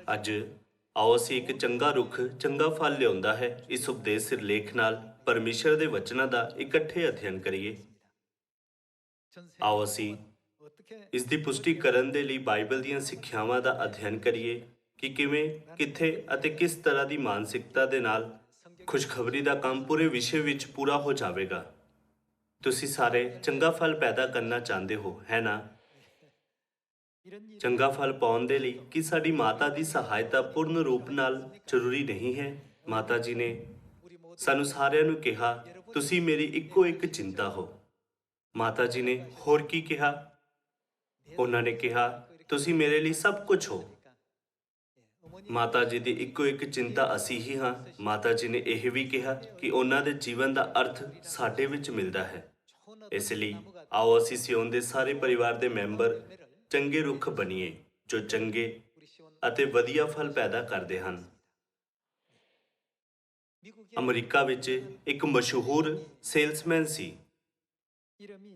ਅੱਜ ਆਓ ਅਸੀਂ ਇੱਕ ਚੰਗਾ ਰੁੱਖ ਚੰਗਾ ਫਲ ਲਿਆਉਂਦਾ ਹੈ ਇਸ ਉਪਦੇਸ਼ ਸਿਰਲੇਖ ਨਾਲ ਪਰਮੇਸ਼ਰ ਦੇ ਵਚਨਾਂ ਦਾ ਇਕੱਠੇ ਅਧਿਐਨ ਕਰੀਏ। ਆਓ ਅਸੀਂ ਇਸ ਦੀ ਪੁਸ਼ਟੀ ਕਰਨ ਦੇ ਲਈ ਬਾਈਬਲ ਦੀਆਂ ਸਿੱਖਿਆਵਾਂ ਦਾ ਅਧਿਐਨ ਕਰੀਏ ਕਿ ਕਿਵੇਂ, ਕਿੱਥੇ ਅਤੇ ਕਿਸ ਤਰ੍ਹਾਂ ਦੀ ਮਾਨਸਿਕਤਾ ਦੇ ਨਾਲ ਖੁਸ਼ਖਬਰੀ ਦਾ ਕੰਮ ਪੂਰੇ ਵਿਸ਼ੇ ਵਿੱਚ ਪੂਰਾ ਹੋ ਜਾਵੇਗਾ। ਤੁਸੀਂ ਸਾਰੇ ਚੰਗਾ ਫਲ ਪੈਦਾ ਕਰਨਾ ਚਾਹੁੰਦੇ ਹੋ, ਹੈ ਨਾ? ਚੰਗਾ ਫਲ ਪਾਉਣ ਦੇ ਲਈ ਕੀ ਸਾਡੀ ਮਾਤਾ ਦੀ ਸਹਾਇਤਾ ਪੂਰਨ ਰੂਪ ਨਾਲ ਜ਼ਰੂਰੀ ਨਹੀਂ ਹੈ? ਮਾਤਾ ਜੀ ਨੇ ਸਾਨੂੰ ਸਾਰਿਆਂ ਨੂੰ ਕਿਹਾ, ਤੁਸੀਂ ਮੇਰੀ ਇੱਕੋ ਇੱਕ ਚਿੰਤਾ ਹੋ। ਮਾਤਾ ਜੀ ਨੇ ਹੋਰ ਕੀ ਕਿਹਾ? ਉਹਨਾਂ ਨੇ ਕਿਹਾ, ਤੁਸੀਂ ਮੇਰੇ ਲਈ ਸਭ ਕੁਝ ਹੋ। ਮਾਤਾ ਜੀ ਦੀ ਇੱਕੋ ਇੱਕ ਚਿੰਤਾ ਅਸੀਂ ਹੀ ਹਾਂ। ਮਾਤਾ ਜੀ ਨੇ ਇਹ ਵੀ ਕਿਹਾ ਕਿ ਉਹਨਾਂ ਦੇ ਜੀਵਨ ਦਾ ਅਰਥ ਸਾਡੇ ਵਿੱਚ ਮਿਲਦਾ ਹੈ। ਇਸ ਲਈ ਆਓ ਅਸੀਂ ਸਿਯੋਨ ਦੇ ਸਾਰੇ ਪਰਿਵਾਰ ਦੇ ਮੈਂਬਰ ਚੰਗੇ ਰੁੱਖ ਬਣੀਏ ਜੋ ਚੰਗੇ ਅਤੇ ਵਧੀਆ ਫਲ ਪੈਦਾ ਕਰਦੇ ਹਨ। ਅਮਰੀਕਾ ਵਿੱਚ ਇੱਕ ਮਸ਼ਹੂਰ ਸੇਲਸਮੈਨ ਸੀ।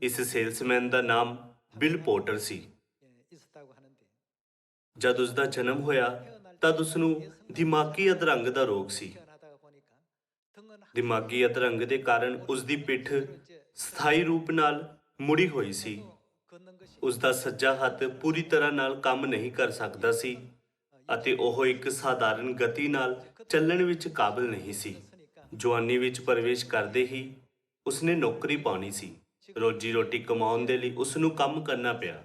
ਇਸ ਸੇਲਸਮੈਨ ਦਾ ਨਾਮ ਬਿਲ ਪੋਰਟਰ ਸੀ। ਜਦ ਉਸ ਦਾ ਜਨਮ ਹੋਇਆ ਤਦ ਉਸ ਨੂੰ ਦਿਮਾਗੀ ਅਧਰੰਗ ਦਾ ਰੋਗ ਸੀ। ਦਿਮਾਗੀ ਅਧਰੰਗ ਦੇ ਕਾਰਨ ਉਸ ਦੀ ਪਿੱਠ ਸਥਾਈ ਰੂਪ ਨਾਲ ਮੁੜੀ ਹੋਈ ਸੀ। ਉਸ ਦਾ ਸੱਜਾ ਹੱਥ ਪੂਰੀ ਤਰ੍ਹਾਂ ਨਾਲ ਕੰਮ ਨਹੀਂ ਕਰ ਸਕਦਾ ਸੀ ਅਤੇ ਉਹ ਇੱਕ ਸਾਧਾਰਨ ਗਤੀ ਨਾਲ ਚੱਲਣ ਵਿੱਚ ਕਾਬਲ ਨਹੀਂ ਸੀ। ਜਵਾਨੀ ਵਿੱਚ ਪ੍ਰਵੇਸ਼ ਕਰਦੇ ਹੀ ਉਸਨੇ ਨੌਕਰੀ ਪਾਉਣੀ ਸੀ। ਰੋਜੀ ਰੋਟੀ ਕਮਾਉਣ ਦੇ ਲਈ ਉਸ ਨੂੰ ਕੰਮ ਕਰਨਾ ਪਿਆ।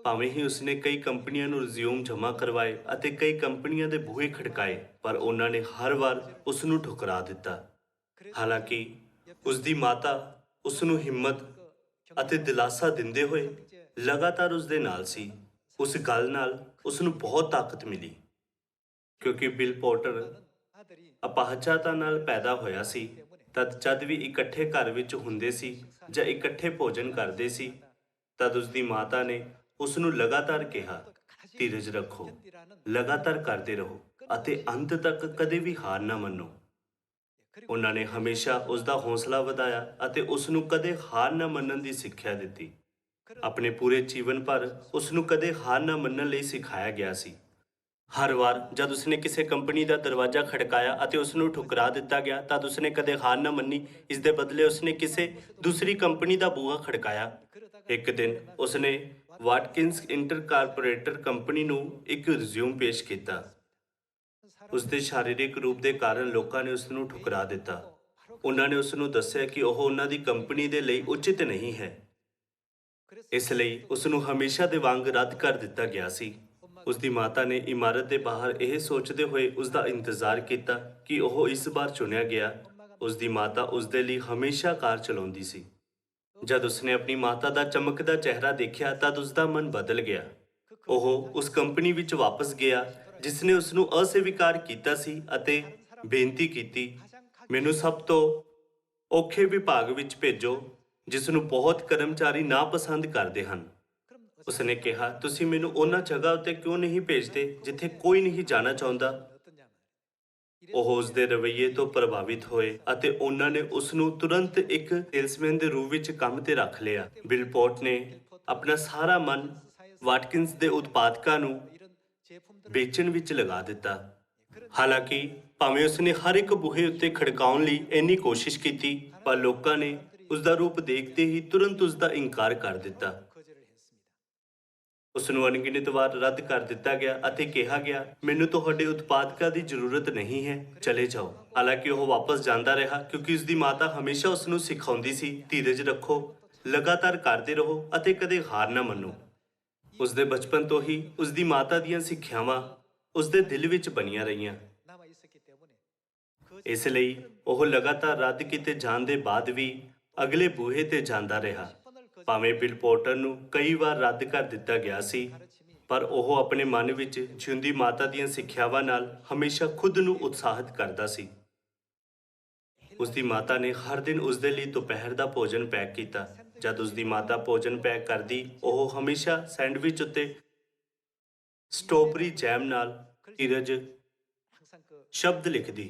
ਭਾਵੇਂ ਹੀ ਉਸਨੇ ਕਈ ਕੰਪਨੀਆਂ ਨੂੰ ਰਿਜ਼ਿਊਮ ਜਮ੍ਹਾਂ ਕਰਵਾਏ ਅਤੇ ਕਈ ਕੰਪਨੀਆਂ ਦੇ ਬੂਹੇ ਖੜਕਾਏ, ਪਰ ਉਹਨਾਂ ਨੇ ਹਰ ਵਾਰ ਉਸ ਨੂੰ ਠੁਕਰਾ ਦਿੱਤਾ। ਹਾਲਾਂਕਿ ਉਸ ਦੀ ਮਾਤਾ ਉਸ ਨੂੰ ਹਿੰਮਤ ਅਤੇ ਦਿਲਾਸਾ ਦਿੰਦੇ ਹੋਏ ਲਗਾਤਾਰ ਉਸ ਦੇ ਨਾਲ ਸੀ। ਉਸ ਗੱਲ ਨਾਲ ਉਸ ਨੂੰ ਬਹੁਤ ਤਾਕਤ ਮਿਲੀ ਕਿਉਂਕਿ ਬਿਲ ਪੋਰਟਰ ਅਪਾਹਜਤਾ ਨਾਲ ਪੈਦਾ ਹੋਇਆ ਸੀ। ਤਦ ਜਦ ਵੀ ਇਕੱਠੇ ਘਰ ਵਿੱਚ ਹੁੰਦੇ ਸੀ ਜਾਂ ਇਕੱਠੇ ਭੋਜਨ ਕਰਦੇ ਸੀ ਤਦ ਉਸ ਦੀ ਮਾਤਾ ਨੇ ਉਸ ਨੂੰ ਲਗਾਤਾਰ ਕਿਹਾ, ਧੀਰਜ ਰੱਖੋ, ਲਗਾਤਾਰ ਕਰਦੇ ਰਹੋ ਅਤੇ ਅੰਤ ਤੱਕ ਕਦੇ ਵੀ ਹਾਰ ਨਾ ਮੰਨੋ। ਉਹਨਾਂ ਨੇ ਹਮੇਸ਼ਾ ਉਸ ਦਾ ਹੌਸਲਾ ਵਧਾਇਆ ਅਤੇ ਉਸ ਨੂੰ ਕਦੇ ਹਾਰ ਨਾ ਮੰਨਣ ਦੀ ਸਿੱਖਿਆ ਦਿੱਤੀ। ਆਪਣੇ ਪੂਰੇ ਜੀਵਨ ਭਰ ਉਸ ਨੂੰ ਕਦੇ ਹਾਰ ਨਾ ਮੰਨਣ ਲਈ ਸਿਖਾਇਆ ਗਿਆ ਸੀ। ਹਰ ਵਾਰ ਜਦ ਉਸਨੇ ਕਿਸੇ ਕੰਪਨੀ ਦਾ ਦਰਵਾਜ਼ਾ ਖੜਕਾਇਆ ਅਤੇ ਉਸ ਨੂੰ ਠੁਕਰਾ ਦਿੱਤਾ ਗਿਆ ਤਦ ਉਸਨੇ ਕਦੇ ਹਾਰ ਨਾ ਮੰਨੀ। ਇਸ ਦੇ ਬਦਲੇ ਉਸਨੇ ਕਿਸੇ ਦੂਸਰੀ ਕੰਪਨੀ ਦਾ ਬੂਹਾ ਖੜਕਾਇਆ। ਇੱਕ ਦਿਨ ਉਸਨੇ ਵਾਟਕਿੰਸ ਇੰਟਰਕਾਰਪੋਰੇਟਰ ਕੰਪਨੀ ਨੂੰ ਇੱਕ ਰਿਜ਼ਿਊਮ ਪੇਸ਼ ਕੀਤਾ। ਉਸ ਦੇ ਸਰੀਰਕ ਰੂਪ ਦੇ ਕਾਰਨ ਲੋਕਾਂ ਨੇ ਉਸ ਨੂੰ ਠੁਕਰਾ ਦਿੱਤਾ। ਉਹਨਾਂ ਨੇ ਉਸ ਨੂੰ ਦੱਸਿਆ ਕਿ ਉਹ ਉਹਨਾਂ ਦੀ ਕੰਪਨੀ ਦੇ ਲਈ ਉਚਿਤ ਨਹੀਂ ਹੈ। ਇਸ ਲਈ ਉਸ ਨੂੰ ਹਮੇਸ਼ਾ ਦੇ ਵਾਂਗ ਰੱਦ ਕਰ ਦਿੱਤਾ ਗਿਆ ਸੀ। ਉਸ ਦੀ ਮਾਤਾ ਨੇ ਇਮਾਰਤ ਦੇ ਬਾਹਰ ਇਹ ਸੋਚਦੇ ਹੋਏ ਉਸ ਦਾ ਇੰਤਜ਼ਾਰ ਕੀਤਾ ਕਿ ਉਹ ਇਸ ਵਾਰ ਚੁਣਿਆ ਗਿਆ। ਉਸ ਦੀ ਮਾਤਾ ਉਸ ਦੇ ਲਈ ਹਮੇਸ਼ਾ ਕਾਰ ਚਲਾਉਂਦੀ ਸੀ। ਜਦ ਉਸਨੇ ਆਪਣੀ ਮਾਤਾ ਦਾ ਚਮਕਦਾ ਚਿਹਰਾ ਦੇਖਿਆ ਤਦ ਉਸ ਦਾ ਮਨ ਬਦਲ ਗਿਆ। ਉਹ ਉਸ ਕੰਪਨੀ ਵਿੱਚ ਵਾਪਸ ਗਿਆ ਜਿਸ ਨੇ ਉਸ ਨੂੰ ਅਸਵੀਕਾਰ ਕੀਤਾ ਸੀ ਅਤੇ ਬੇਨਤੀ ਕੀਤੀ, ਮੈਨੂੰ ਸਭ ਤੋਂ ਔਖੇ ਵਿਭਾਗ ਵਿੱਚ ਭੇਜੋ ਜਿਸ ਨੂੰ ਬਹੁਤ ਕਰਮਚਾਰੀ ਨਾਪਸੰਦ ਕਰਦੇ ਹਨ। ਉਸਨੇ ਕਿਹਾ, ਤੁਸੀਂ ਮੈਨੂੰ ਉਹਨਾਂ ਜਗ੍ਹਾ ਉੱਤੇ ਕਿਉਂ ਨਹੀਂ ਭੇਜਦੇ ਜਿੱਥੇ ਕੋਈ ਨਹੀਂ ਜਾਣਾ ਚਾਹੁੰਦਾ? ਉਹ ਉਸ ਦੇ ਰਵੱਈਏ ਤੋਂ ਪ੍ਰਭਾਵਿਤ ਹੋਏ ਅਤੇ ਉਹਨਾਂ ਨੇ ਉਸ ਨੂੰ ਤੁਰੰਤ ਇੱਕ ਸੇਲਸਮੈਨ ਦੇ ਰੂਪ ਵਿੱਚ ਕੰਮ ਤੇ ਰੱਖ ਲਿਆ। ਬਿਲ ਪੋਰਟ ਨੇ ਆਪਣਾ ਸਾਰਾ ਮਨ ਵਾਟਕਿੰਸ ਦੇ ਉਤਪਾਦਕਾਂ ਨੂੰ ਵੇਚਣ ਵਿੱਚ ਲਗਾ ਦਿੱਤਾ। ਹਾਲਾਂਕਿ ਭਾਵੇਂ ਉਸਨੇ ਹਰ ਇੱਕ ਬੂਹੇ ਉੱਤੇ ਖੜਕਾਉਣ ਲਈ ਇੰਨੀ ਕੋਸ਼ਿਸ਼ ਕੀਤੀ, ਪਰ ਲੋਕਾਂ ਨੇ ਉਸ ਦਾ ਰੂਪ ਦੇਖਦੇ ਹੀ ਤੁਰੰਤ ਉਸ ਦਾ ਇਨਕਾਰ ਕਰ ਦਿੱਤਾ। ਉਸ ਨੂੰ ਅਣਗਿਣਤ ਵਾਰ ਰੱਦ ਕਰ ਦਿੱਤਾ ਗਿਆ ਅਤੇ ਕਿਹਾ ਗਿਆ, ਮੈਨੂੰ ਤੁਹਾਡੇ ਉਤਪਾਦਕਾਂ ਦੀ ਜ਼ਰੂਰਤ ਨਹੀਂ ਹੈ, ਚਲੇ ਜਾਓ। ਹਾਲਾਂਕਿ ਉਹ ਵਾਪਸ ਜਾਂਦਾ ਰਿਹਾ ਕਿਉਂਕਿ ਉਸ ਦੀ ਮਾਤਾ ਹਮੇਸ਼ਾ ਉਸ ਨੂੰ ਸਿਖਾਉਂਦੀ ਸੀ, ਧੀਰਜ ਰੱਖੋ, ਲਗਾਤਾਰ ਕਰਦੇ ਰਹੋ ਅਤੇ ਕਦੇ ਹਾਰ ਨਾ ਮੰਨੋ। ਉਸ ਦੇ ਬਚਪਨ ਤੋਂ ਹੀ ਉਸ ਦੀ ਮਾਤਾ ਦੀਆਂ ਸਿੱਖਿਆਵਾਂ ਉਸ ਦੇ ਦਿਲ ਵਿੱਚ ਬਣੀਆਂ ਰਹੀਆਂ। ਇਸ ਲਈ ਉਹ ਲਗਾਤਾਰ ਰੱਦ ਕੀਤੇ ਜਾਣ ਦੇ ਬਾਅਦ ਵੀ ਅਗਲੇ ਬੂਹੇ ਤੇ ਜਾਂਦਾ ਰਿਹਾ। ਭਾਵੇਂ ਬਿਲ ਪੋਰਟਰ ਨੂੰ ਕਈ ਵਾਰ ਰੱਦ ਕਰ ਦਿੱਤਾ ਗਿਆ ਸੀ, ਪਰ ਉਹ ਆਪਣੇ ਮਨ ਵਿੱਚ ਜਿਉਂਦੀ ਮਾਤਾ ਦੀਆਂ ਸਿੱਖਿਆਵਾਂ ਨਾਲ ਹਮੇਸ਼ਾ ਖੁਦ ਨੂੰ ਉਤਸ਼ਾਹਿਤ ਕਰਦਾ ਸੀ। ਉਸ ਦੀ ਮਾਤਾ ਨੇ ਹਰ ਦਿਨ ਉਸ ਦੇ ਲਈ ਦੁਪਹਿਰ ਦਾ ਭੋਜਨ ਪੈਕ ਕੀਤਾ। ਜਦ ਉਸ ਦੀ ਮਾਤਾ ਭੋਜਨ ਪੈਕ ਕਰਦੀ, ਉਹ ਹਮੇਸ਼ਾ ਸੈਂਡਵਿਚ ਉੱਤੇ ਸਟ੍ਰਾਬੇਰੀ ਜੈਮ ਨਾਲ ਧੀਰਜ ਸ਼ਬਦ ਲਿਖਦੀ।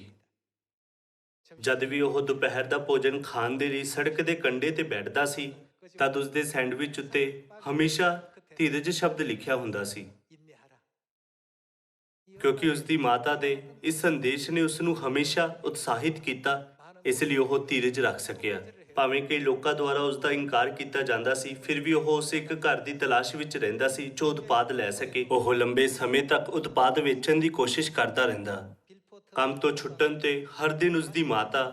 ਜਦ ਵੀ ਉਹ ਦੁਪਹਿਰ ਦਾ ਭੋਜਨ ਖਾਣ ਦੇ ਲਈ ਸੜਕ ਦੇ ਕੰਢੇ ਤੇ ਬੈਠਦਾ ਸੀ ਤਦ ਉਸ ਦੇ ਸੈਂਡਵਿਚ ਉੱਤੇ ਹਮੇਸ਼ਾ ਧੀਰਜ ਸ਼ਬਦ ਲਿਖਿਆ ਹੁੰਦਾ ਸੀ। ਕਿਉਂਕਿ ਉਸ ਦੀ ਮਾਤਾ ਦੇ ਇਸ ਸੰਦੇਸ਼ ਨੇ ਉਸ ਨੂੰ ਹਮੇਸ਼ਾ ਉਤਸ਼ਾਹਿਤ ਕੀਤਾ, ਇਸ ਲਈ ਉਹ ਧੀਰਜ ਰੱਖ ਸਕਿਆ। ਭਾਵੇਂ ਕਈ ਲੋਕਾਂ ਦੁਆਰਾ ਉਸ ਦਾ ਇਨਕਾਰ ਕੀਤਾ ਜਾਂਦਾ ਸੀ, ਫਿਰ ਵੀ ਉਹ ਉਸ ਇੱਕ ਘਰ ਦੀ ਤਲਾਸ਼ ਵਿੱਚ ਰਹਿੰਦਾ ਸੀ ਜੋ ਉਤਪਾਦ ਲੈ ਸਕੇ। ਉਹ ਲੰਬੇ ਸਮੇਂ ਤੱਕ ਉਤਪਾਦ ਵੇਚਣ ਦੀ ਕੋਸ਼ਿਸ਼ ਕਰਦਾ ਰਹਿੰਦਾ। ਕੰਮ ਤੋਂ ਛੁੱਟਣ ਤੇ ਹਰ ਦਿਨ ਉਸ ਦੀ ਮਾਤਾ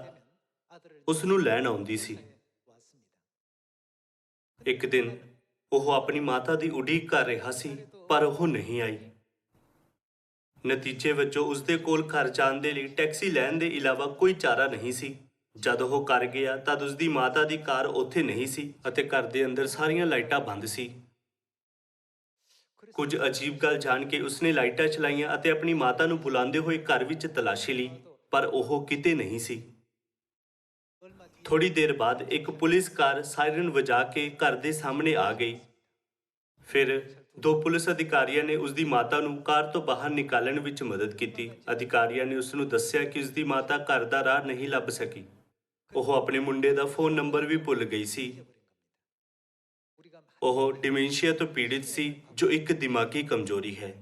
ਉਸ ਨੂੰ ਲੈਣ ਆਉਂਦੀ ਸੀ। ਇੱਕ ਦਿਨ ਉਹ ਆਪਣੀ ਮਾਤਾ ਦੀ ਉਡੀਕ ਕਰ ਰਿਹਾ ਸੀ, ਪਰ ਉਹ ਨਹੀਂ ਆਈ। ਨਤੀਜੇ ਵਜੋਂ ਉਸ ਦੇ ਕੋਲ ਘਰ ਜਾਣ ਦੇ ਲਈ ਟੈਕਸੀ ਲੈਣ ਦੇ ਇਲਾਵਾ ਕੋਈ ਚਾਰਾ ਨਹੀਂ ਸੀ। ਜਦ ਉਹ ਘਰ ਗਿਆ ਤਦ ਉਸ ਦੀ ਮਾਤਾ ਦੀ ਕਾਰ ਉੱਥੇ ਨਹੀਂ ਸੀ ਅਤੇ ਘਰ ਦੇ ਅੰਦਰ ਸਾਰੀਆਂ ਲਾਈਟਾਂ ਬੰਦ ਸੀ। ਕੁਝ ਅਜੀਬ ਗੱਲ ਜਾਣ ਕੇ ਉਸਨੇ ਲਾਈਟਾਂ ਚਲਾਈਆਂ ਅਤੇ ਆਪਣੀ ਮਾਤਾ ਨੂੰ ਬੁਲਾਉਂਦੇ ਹੋਏ ਘਰ ਵਿੱਚ ਤਲਾਸ਼ੀ ਲਈ, ਪਰ ਉਹ ਕਿਤੇ ਨਹੀਂ ਸੀ। ਥੋੜੀ ਦੇਰ ਬਾਅਦ ਇੱਕ ਪੁਲਿਸ ਕਾਰ ਸਾਇਰਨ ਵਜਾ ਕੇ ਘਰ ਦੇ ਸਾਹਮਣੇ ਆ ਗਈ। ਫਿਰ ਦੋ ਪੁਲਿਸ ਅਧਿਕਾਰੀਆਂ ਨੇ ਉਸ ਦੀ ਮਾਤਾ ਨੂੰ ਕਾਰ ਤੋਂ ਬਾਹਰ ਨਿਕਾਲਣ ਵਿੱਚ ਮਦਦ ਕੀਤੀ। ਅਧਿਕਾਰੀਆਂ ਨੇ ਉਸ ਨੂੰ ਦੱਸਿਆ ਕਿ ਉਸ ਦੀ ਮਾਤਾ ਘਰ ਦਾ ਰਾਹ ਨਹੀਂ ਲੱਭ ਸਕੀ। ਉਹ ਆਪਣੇ ਮੁੰਡੇ ਦਾ ਫੋਨ ਨੰਬਰ ਵੀ ਭੁੱਲ ਗਈ ਸੀ। ਉਹ ਡਿਮੈਂਸ਼ੀਆ ਤੋਂ ਪੀੜਿਤ ਸੀ, ਜੋ ਇੱਕ ਦਿਮਾਗੀ ਕਮਜ਼ੋਰੀ ਹੈ।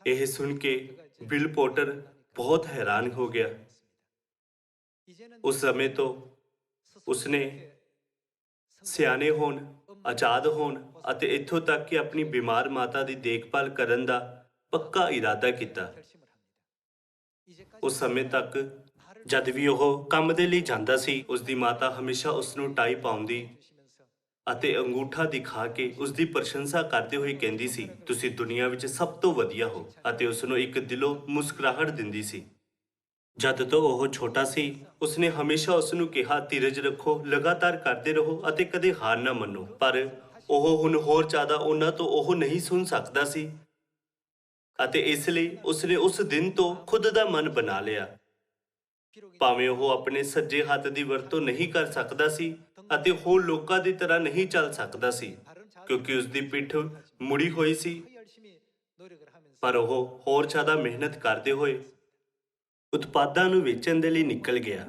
ਇਹ ਸੁਣ ਕੇ ਬਿਲ ਪੋਟਰ ਬਹੁਤ ਹੈਰਾਨ ਹੋ ਗਿਆ। ਉਸ ਸਮੇਂ ਤੋਂ ਉਸਨੇ ਸਿਆਣੇ ਹੋਣ, ਆਜ਼ਾਦ ਹੋਣ ਅਤੇ ਇੱਥੋਂ ਤੱਕ ਕਿ ਆਪਣੀ ਬਿਮਾਰ ਮਾਤਾ ਦੀ ਦੇਖਭਾਲ ਕਰਨ ਦਾ ਪੱਕਾ ਇਰਾਦਾ ਕੀਤਾ। ਉਸ ਸਮੇਂ ਤੱਕ ਜਦ ਵੀ ਉਹ ਕੰਮ ਦੇ ਲਈ ਜਾਂਦਾ ਸੀ, ਉਸ ਦੀ ਮਾਤਾ ਹਮੇਸ਼ਾ ਉਸ ਨੂੰ ਟਾਈ ਪਾਉਂਦੀ ਅਤੇ ਅੰਗੂਠਾ ਦਿਖਾ ਕੇ ਉਸ ਦੀ ਪ੍ਰਸ਼ੰਸਾ ਕਰਦੇ ਹੋਏ ਕਹਿੰਦੀ ਸੀ, ਤੁਸੀਂ ਦੁਨੀਆ ਵਿੱਚ ਸਭ ਤੋਂ ਵਧੀਆ ਹੋ, ਅਤੇ ਉਸ ਨੂੰ ਇੱਕ ਦਿਲੋਂ ਮੁਸਕਰਾਹਟ ਦਿੰਦੀ ਸੀ। ਜਦ ਤੋਂ ਉਹ ਛੋਟਾ ਸੀ, ਉਸਨੇ ਹਮੇਸ਼ਾ ਉਸ ਨੂੰ ਕਿਹਾ, ਧੀਰਜ ਰੱਖੋ, ਲਗਾਤਾਰ ਕਰਦੇ ਰਹੋ ਅਤੇ ਕਦੇ ਹਾਰ ਨਾ ਮੰਨੋ। ਪਰ ਉਹ ਹੁਣ ਹੋਰ ਜ਼ਿਆਦਾ ਉਹਨਾਂ ਤੋਂ ਉਹ ਨਹੀਂ ਸੁਣ ਸਕਦਾ ਸੀ ਅਤੇ ਇਸ ਲਈ ਉਸਨੇ ਉਸ ਦਿਨ ਤੋਂ ਖੁਦ ਦਾ ਮਨ ਬਣਾ ਲਿਆ। ਭਾਵੇਂ ਉਹ ਆਪਣੇ ਸੱਜੇ ਹੱਥ ਦੀ ਵਰਤੋਂ ਨਹੀਂ ਕਰ ਸਕਦਾ ਸੀ ਅਤੇ ਹੋਰ ਲੋਕਾਂ ਦੀ ਤਰ੍ਹਾਂ ਨਹੀਂ ਚੱਲ ਸਕਦਾ ਸੀ, ਕਿਉਂਕਿ ਉਸ ਦੀ ਪਿੱਠ ਮੁੜੀ ਹੋਈ ਸੀ, ਪਰ ਉਹ ਹੋਰ ਜ਼ਿਆਦਾ ਮਿਹਨਤ ਕਰਦੇ ਹੋਏ ਉਤਪਾਦਾਂ ਨੂੰ ਵੇਚਣ ਦੇ ਲਈ ਨਿਕਲ ਗਿਆ।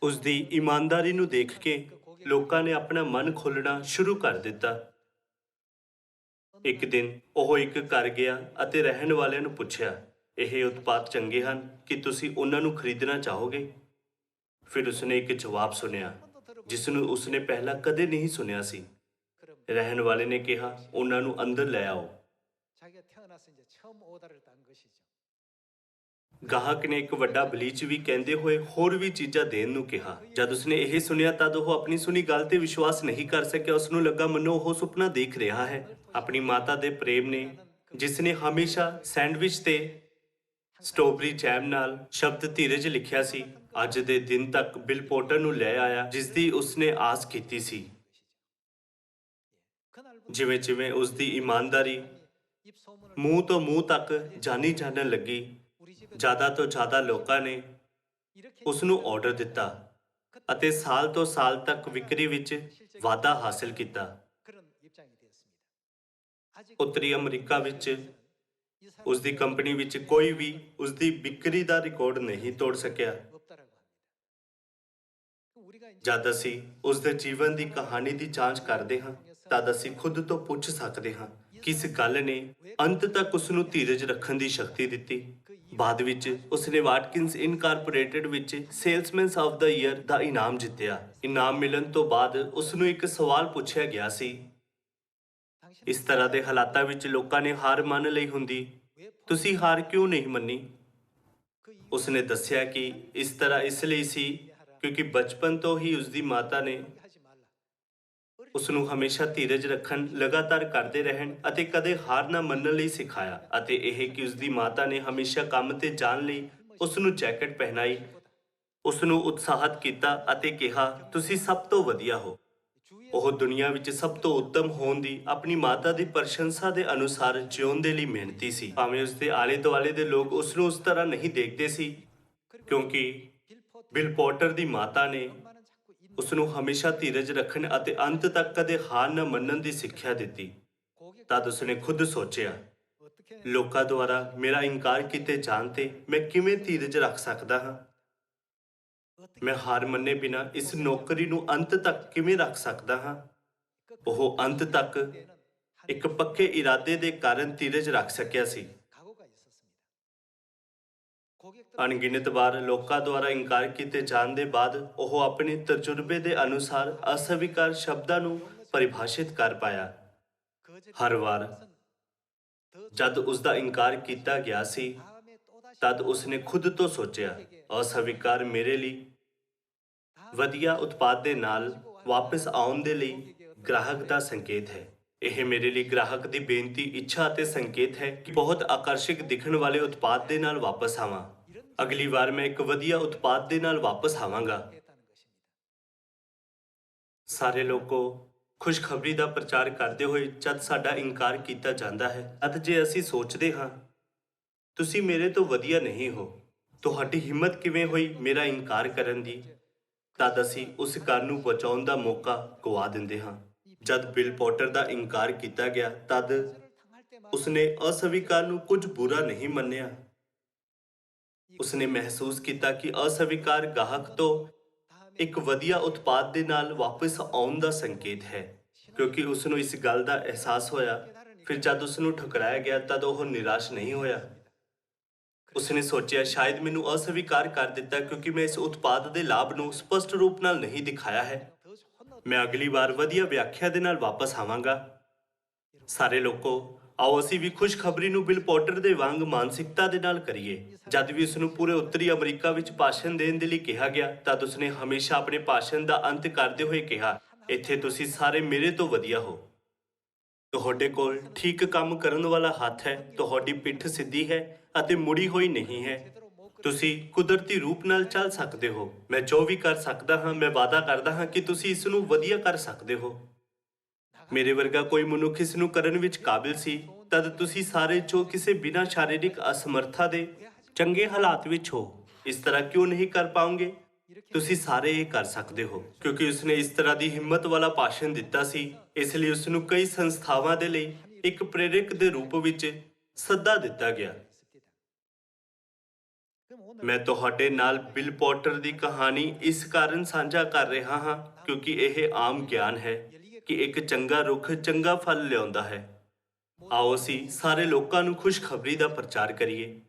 ਉਸ ਦੀ ਇਮਾਨਦਾਰੀ ਨੂੰ ਦੇਖ ਕੇ ਲੋਕਾਂ ਨੇ ਆਪਣਾ ਮਨ ਖੋਲ੍ਹਣਾ ਸ਼ੁਰੂ ਕਰ ਦਿੱਤਾ। ਇੱਕ ਦਿਨ ਉਹ ਇੱਕ ਘਰ ਗਿਆ ਅਤੇ ਰਹਿਣ ਵਾਲਿਆਂ ਨੂੰ ਪੁੱਛਿਆ, ਇਹ ਉਤਪਾਦ ਚੰਗੇ ਹਨ ਕਿ ਤੁਸੀਂ ਉਹਨਾਂ ਨੂੰ ਖਰੀਦਣਾ ਚਾਹੋਗੇ? ਫਿਰ ਉਸਨੇ ਇੱਕ ਜਵਾਬ ਸੁਣਿਆ ਜਿਸ ਨੂੰ ਉਸਨੇ ਪਹਿਲਾਂ ਕਦੇ ਨਹੀਂ ਸੁਣਿਆ ਸੀ। ਰਹਿਣ ਵਾਲੇ ਨੇ ਕਿਹਾ, ਉਹਨਾਂ ਨੂੰ ਅੰਦਰ ਲੈ ਆਓ। ਗਾਹਕ ਨੇ ਇੱਕ ਵੱਡਾ ਬਲੀਚ ਵੀ ਕਹਿੰਦੇ ਹੋਏ ਹੋਰ ਵੀ ਚੀਜ਼ਾਂ ਦੇਣ ਨੂੰ ਕਿਹਾ। ਜਦ ਉਸਨੇ ਇਹ ਸੁਣਿਆ ਤਦ ਉਹ ਆਪਣੀ ਸੁਣੀ ਗੱਲ ਤੇ ਵਿਸ਼ਵਾਸ ਨਹੀਂ ਕਰ ਸਕਿਆ। ਉਸ ਨੂੰ ਲੱਗਾ ਮੰਨੋ ਉਹ ਸੁਪਨਾ ਦੇਖ ਰਿਹਾ ਹੈ। ਆਪਣੀ ਮਾਤਾ ਦੇ ਪ੍ਰੇਮ ਨੇ, ਜਿਸ ਨੇ ਹਮੇਸ਼ਾ ਸੈਂਡਵਿਚ ਤੇ ਸਟ੍ਰਾਬੇਰੀ ਜੈਮ ਨਾਲ ਸ਼ਬਦ ਧੀਰਜ ਲਿਖਿਆ ਸੀ, ਅੱਜ ਦੇ ਦਿਨ ਤੱਕ ਬਿਲ ਪੋਟਰ ਨੂੰ ਲੈ ਆਇਆ ਜਿਸ ਦੀ ਉਸਨੇ ਆਸ ਕੀਤੀ ਸੀ। ਜਿਵੇਂ ਜਿਵੇਂ ਉਸ ਦੀ ਇਮਾਨਦਾਰੀ ਮੂੰਹ ਤੋਂ ਮੂੰਹ ਤੱਕ ਜਾਣੀ ਜਾਣਨ ਲੱਗੀ, ਜ਼ਿਆਦਾ ਤੋਂ ਜ਼ਿਆਦਾ ਲੋਕਾਂ ਨੇ ਉਸ ਨੂੰ ਆਰਡਰ ਦਿੱਤਾ ਅਤੇ ਸਾਲ ਤੋਂ ਸਾਲ ਤੱਕ ਵਿਕਰੀ ਵਿੱਚ ਵਾਧਾ ਹਾਸਲ ਕੀਤਾ। ਉੱਤਰੀ ਅਮਰੀਕਾ ਵਿੱਚ ਉਸ ਦੀ ਕੰਪਨੀ ਵਿੱਚ ਕੋਈ ਵੀ ਉਸ ਦੀ ਵਿਕਰੀ ਦਾ ਰਿਕਾਰਡ ਨਹੀਂ ਤੋੜ ਸਕਿਆ। ਜਦ ਅਸੀਂ ਉਸ ਦੇ ਜੀਵਨ ਦੀ ਕਹਾਣੀ ਦੀ ਜਾਂਚ ਕਰਦੇ ਹਾਂ ਤਦ ਅਸੀਂ ਖੁਦ ਤੋਂ ਪੁੱਛ ਸਕਦੇ ਹਾਂ, ਕਿਸ ਗੱਲ ਨੇ ਅੰਤ ਤੱਕ ਉਸ ਨੂੰ ਧੀਰਜ ਰੱਖਣ ਦੀ ਸ਼ਕਤੀ ਦਿੱਤੀ। ਬਾਅਦ ਵਿੱਚ ਉਸਨੇ ਵਾਟਕਿੰਸ ਇਨਕਾਰਪੋਰੇਟਡ ਵਿੱਚ ਸੇਲਸਮੈਨ ਆਫ ਦਾ ਈਅਰ ਦਾ ਇਨਾਮ ਜਿੱਤਿਆ। ਇਨਾਮ ਮਿਲਣ ਤੋਂ ਬਾਅਦ ਉਸ ਨੂੰ ਇੱਕ ਸਵਾਲ ਪੁੱਛਿਆ ਗਿਆ ਸੀ, ਇਸ ਤਰ੍ਹਾਂ ਦੇ ਹਾਲਾਤਾਂ ਵਿੱਚ ਲੋਕਾਂ ਨੇ ਹਾਰ ਮੰਨ ਲਈ ਹੁੰਦੀ, ਤੁਸੀਂ ਹਾਰ ਕਿਉਂ ਨਹੀਂ ਮੰਨੀ? ਉਸਨੇ ਦੱਸਿਆ ਕਿ ਇਸ ਤਰ੍ਹਾਂ ਇਸ ਲਈ ਸੀ ਕਿਉਂਕਿ ਬਚਪਨ ਤੋਂ ਹੀ ਉਸ ਦੀ ਮਾਤਾ ਨੇ ਉਸ ਨੂੰ ਹਮੇਸ਼ਾ ਧੀਰਜ ਰੱਖਣ, ਲਗਾਤਾਰ ਕਰਦੇ ਰਹਿਣ ਅਤੇ ਕਦੇ ਹਾਰ ਨਾ ਮੰਨਣ ਲਈ ਸਿਖਾਇਆ। ਅਤੇ ਇਹ ਕਿ ਉਸ ਦੀ ਮਾਤਾ ਨੇ ਹਮੇਸ਼ਾ ਕੰਮ ਤੇ ਜਾਣ ਲਈ ਉਸ ਨੂੰ ਜੈਕਟ ਪਹਿਨਾਈ, ਉਸ ਨੂੰ ਉਤਸ਼ਾਹਤ ਕੀਤਾ ਅਤੇ ਕਿਹਾ, ਤੁਸੀਂ ਸਭ ਤੋਂ ਵਧੀਆ ਹੋ। ਉਹ ਦੁਨੀਆ ਵਿੱਚ ਸਭ ਤੋਂ ਉੱਤਮ ਹੋਣ ਦੀ ਆਪਣੀ ਮਾਤਾ ਦੀ ਪ੍ਰਸ਼ੰਸਾ ਦੇ ਅਨੁਸਾਰ ਜਿਉਣ ਦੇ ਲਈ ਮਿਹਨਤੀ ਸੀ। ਭਾਵੇਂ ਉਸ ਦੇ ਆਲੇ ਦੁਆਲੇ ਦੇ ਲੋਕ ਉਸ ਨੂੰ ਉਸ ਤਰ੍ਹਾਂ ਨਹੀਂ ਦੇਖਦੇ ਸੀ, ਕਿਉਂਕਿ ਬਿਲ ਪੋਟਰ ਦੀ ਮਾਤਾ ਨੇ ਉਸ ਨੂੰ ਹਮੇਸ਼ਾ ਧੀਰਜ ਰੱਖਣ ਅਤੇ ਅੰਤ ਤੱਕ ਕਦੇ ਹਾਰ ਨਾ ਮੰਨਣ ਦੀ ਸਿੱਖਿਆ ਦਿੱਤੀ। ਤਦ ਉਸਨੇ ਖੁਦ ਸੋਚਿਆ, ਲੋਕਾਂ ਦੁਆਰਾ ਮੇਰਾ ਇਨਕਾਰ ਕੀਤੇ ਜਾਣ ਤੇ ਮੈਂ ਕਿਵੇਂ ਧੀਰਜ ਰੱਖ ਸਕਦਾ ਹਾਂ? ਮੈਂ ਹਾਰ ਮੰਨੇ ਬਿਨਾਂ ਇਸ ਨੌਕਰੀ ਨੂੰ ਅੰਤ ਤੱਕ ਕਿਵੇਂ ਰੱਖ ਸਕਦਾ ਹਾਂ? ਉਹ ਅੰਤ ਤੱਕ ਇੱਕ ਪੱਕੇ ਇਰਾਦੇ ਦੇ ਕਾਰਨ ਧੀਰਜ ਰੱਖ ਸਕਿਆ ਸੀ। ਅਣਗਿਣਤ ਵਾਰ ਲੋਕਾਂ ਦੁਆਰਾ ਇਨਕਾਰ ਕੀਤੇ ਜਾਣ ਦੇ ਬਾਅਦ ਉਹ ਆਪਣੇ ਤਜਰਬੇ ਦੇ ਅਨੁਸਾਰ ਅਸਵੀਕਾਰ ਸ਼ਬਦਾਂ ਨੂੰ ਪਰਿਭਾਸ਼ਿਤ ਕਰ ਪਾਇਆ। ਹਰ ਵਾਰ ਜਦ ਉਸ ਦਾ ਇਨਕਾਰ ਕੀਤਾ ਗਿਆ ਸੀ ਤਦ ਉਸਨੇ ਖੁਦ ਤੋਂ ਸੋਚਿਆ, ਅਸਵੀਕਾਰ ਮੇਰੇ ਲਈ ਵਧੀਆ ਉਤਪਾਦ ਦੇ ਨਾਲ ਵਾਪਸ ਆਉਣ ਦੇ ਲਈ ਗ੍ਰਾਹਕ ਦਾ ਸੰਕੇਤ ਹੈ। ਇਹ ਮੇਰੇ ਲਈ ਗ੍ਰਾਹਕ ਦੀ ਬੇਨਤੀ, ਇੱਛਾ ਅਤੇ ਸੰਕੇਤ ਹੈ ਕਿ ਬਹੁਤ ਆਕਰਸ਼ਕ ਦਿਖਣ ਵਾਲੇ ਉਤਪਾਦ ਦੇ ਨਾਲ ਵਾਪਸ ਆਵਾਂ। ਅਗਲੀ ਵਾਰ ਮੈਂ ਇੱਕ ਵਧੀਆ ਉਤਪਾਦ ਦੇ ਨਾਲ ਵਾਪਸ ਆਵਾਂਗਾ। ਸਾਰੇ ਲੋਕੋ ਖੁਸ਼ਖਬਰੀ ਦਾ ਪ੍ਰਚਾਰ ਕਰਦੇ ਹੋਏ ਜਦ ਸਾਡਾ ਇਨਕਾਰ ਕੀਤਾ ਜਾਂਦਾ ਹੈ, ਤਦ ਜੇ ਅਸੀਂ ਸੋਚਦੇ ਹਾਂ ਤੁਸੀਂ ਮੇਰੇ ਤੋਂ ਵਧੀਆ ਨਹੀਂ ਹੋ, ਤੁਹਾਡੀ ਹਿੰਮਤ ਕਿਵੇਂ ਹੋਈ ਮੇਰਾ ਇਨਕਾਰ ਕਰਨ ਦੀ, ਤਦ ਅਸੀਂ ਉਸ ਗੱਲ ਨੂੰ ਬਚਾਉਣ ਦਾ ਮੌਕਾ ਗਵਾ ਦਿੰਦੇ ਹਾਂ। ਜਦ ਬਿਲ ਪੋਟਰ ਦਾ ਇਨਕਾਰ ਕੀਤਾ ਗਿਆ ਤਦ ਉਸਨੇ ਅਸਵੀਕਾਰ ਨੂੰ ਕੁਝ ਬੁਰਾ ਨਹੀਂ ਮੰਨਿਆ। ਉਸਨੇ ਮਹਿਸੂਸ ਕੀਤਾ ਕਿ ਅਸਵੀਕਾਰ ਗਾਹਕ ਤੋਂ ਇੱਕ ਵਧੀਆ ਉਤਪਾਦ ਦੇ ਨਾਲ ਵਾਪਸ ਆਉਣ ਦਾ ਸੰਕੇਤ ਹੈ। ਕਿਉਂਕਿ ਉਸ ਨੂੰ ਇਸ ਗੱਲ ਦਾ ਅਹਿਸਾਸ ਹੋਇਆ, ਫਿਰ ਜਦ ਉਸ ਨੂੰ ਠੁਕਰਾਇਆ ਗਿਆ ਤਦ ਉਹ ਨਿਰਾਸ਼ ਨਹੀਂ ਹੋਇਆ। ਉਸਨੇ ਸੋਚਿਆ, ਸ਼ਾਇਦ ਮੈਨੂੰ ਅਸਵੀਕਾਰ ਕਰ ਦਿੱਤਾ ਕਿਉਂਕਿ ਮੈਂ ਇਸ ਉਤਪਾਦ ਦੇ ਲਾਭ ਨੂੰ ਸਪਸ਼ਟ ਰੂਪ ਨਾਲ ਨਹੀਂ ਦਿਖਾਇਆ ਹੈ। ਮੈਂ ਅਗਲੀ ਵਾਰ ਵਧੀਆ ਵਿਆਖਿਆ ਦੇ ਨਾਲ ਵਾਪਸ ਆਵਾਂਗਾ। ਸਾਰੇ ਲੋਕੋ, ਆਓ ਅਸੀਂ ਵੀ ਖੁਸ਼ਖਬਰੀ ਨੂੰ ਬਿਲ ਪੋਟਰ ਦੇ ਵਾਂਗ ਮਾਨਸਿਕਤਾ ਦੇ ਨਾਲ ਕਰੀਏ। ਜਦ ਵੀ ਉਸ ਨੂੰ ਪੂਰੇ ਉੱਤਰੀ ਅਮਰੀਕਾ ਵਿੱਚ ਭਾਸ਼ਣ ਦੇਣ ਦੇ ਲਈ ਕਿਹਾ ਗਿਆ ਤਦ ਉਸਨੇ ਹਮੇਸ਼ਾ ਆਪਣੇ ਭਾਸ਼ਣ ਦਾ ਅੰਤ ਕਰਦੇ ਹੋਏ ਕਿਹਾ, ਇੱਥੇ ਤੁਸੀਂ ਸਾਰੇ ਮੇਰੇ ਤੋਂ ਵਧੀਆ ਹੋ। ਤੁਹਾਡੇ ਕੋਲ ਠੀਕ ਕੰਮ ਕਰਨ ਵਾਲਾ ਹੱਥ ਹੈ, ਤੁਹਾਡੀ ਪਿੱਠ ਸਿੱਧੀ ਹੈ ਅਤੇ ਮੁੜੀ ਹੋਈ ਨਹੀਂ ਹੈ। ਤੁਸੀਂ ਕੁਦਰਤੀ ਰੂਪ ਨਾਲ ਚੱਲ ਸਕਦੇ ਹੋ। ਮੈਂ ਜੋ ਵੀ ਕਰ ਸਕਦਾ ਹਾਂ, ਮੈਂ ਵਾਅਦਾ ਕਰਦਾ ਹਾਂ ਕਿ ਤੁਸੀਂ ਇਸ ਨੂੰ ਵਧੀਆ ਕਰ ਸਕਦੇ ਹੋ। ਮੇਰੇ ਵਰਗਾ ਕੋਈ ਮਨੁੱਖ ਇਸ ਨੂੰ ਕਰਨ ਵਿੱਚ ਕਾਬਿਲ ਸੀ, ਤਦ ਤੁਸੀਂ ਸਾਰੇ ਜੋ ਕਿਸੇ ਬਿਨਾਂ ਸ਼ਾਰੀਰਿਕ ਅਸਮਰਥਾ ਦੇ ਚੰਗੇ ਹਾਲਾਤ ਵਿੱਚ ਹੋ, ਇਸ ਤਰ੍ਹਾਂ ਕਿਉਂ ਨਹੀਂ ਕਰ ਪਾਓਗੇ? ਤੁਸੀਂ ਸਾਰੇ ਇਹ ਕਰ ਸਕਦੇ ਹੋ। ਕਿਉਂਕਿ ਉਸਨੇ ਇਸ ਤਰ੍ਹਾਂ ਦੀ ਹਿੰਮਤ ਵਾਲਾ ਭਾਸ਼ਣ ਦਿੱਤਾ ਸੀ, ਇਸ ਲਈ ਉਸ ਨੂੰ ਕਈ ਸੰਸਥਾਵਾਂ ਦੇ ਲਈ ਇੱਕ ਪ੍ਰੇਰਕ ਦੇ ਰੂਪ ਵਿੱਚ ਸੱਦਾ ਦਿੱਤਾ ਗਿਆ। ਮੈਂ ਤੁਹਾਡੇ ਨਾਲ ਬਿਲ ਪੋਟਰ ਦੀ ਕਹਾਣੀ ਇਸ ਕਾਰਨ ਸਾਂਝਾ ਕਰ ਰਿਹਾ ਹਾਂ ਕਿਉਂਕਿ ਇਹ ਆਮ ਗਿਆਨ ਹੈ ਕਿ ਇੱਕ ਚੰਗਾ ਰੁੱਖ ਚੰਗਾ ਫਲ ਲਿਆਉਂਦਾ ਹੈ। ਆਓ ਅਸੀਂ ਸਾਰੇ ਲੋਕਾਂ ਨੂੰ ਖੁਸ਼ਖਬਰੀ ਦਾ ਪ੍ਰਚਾਰ ਕਰੀਏ।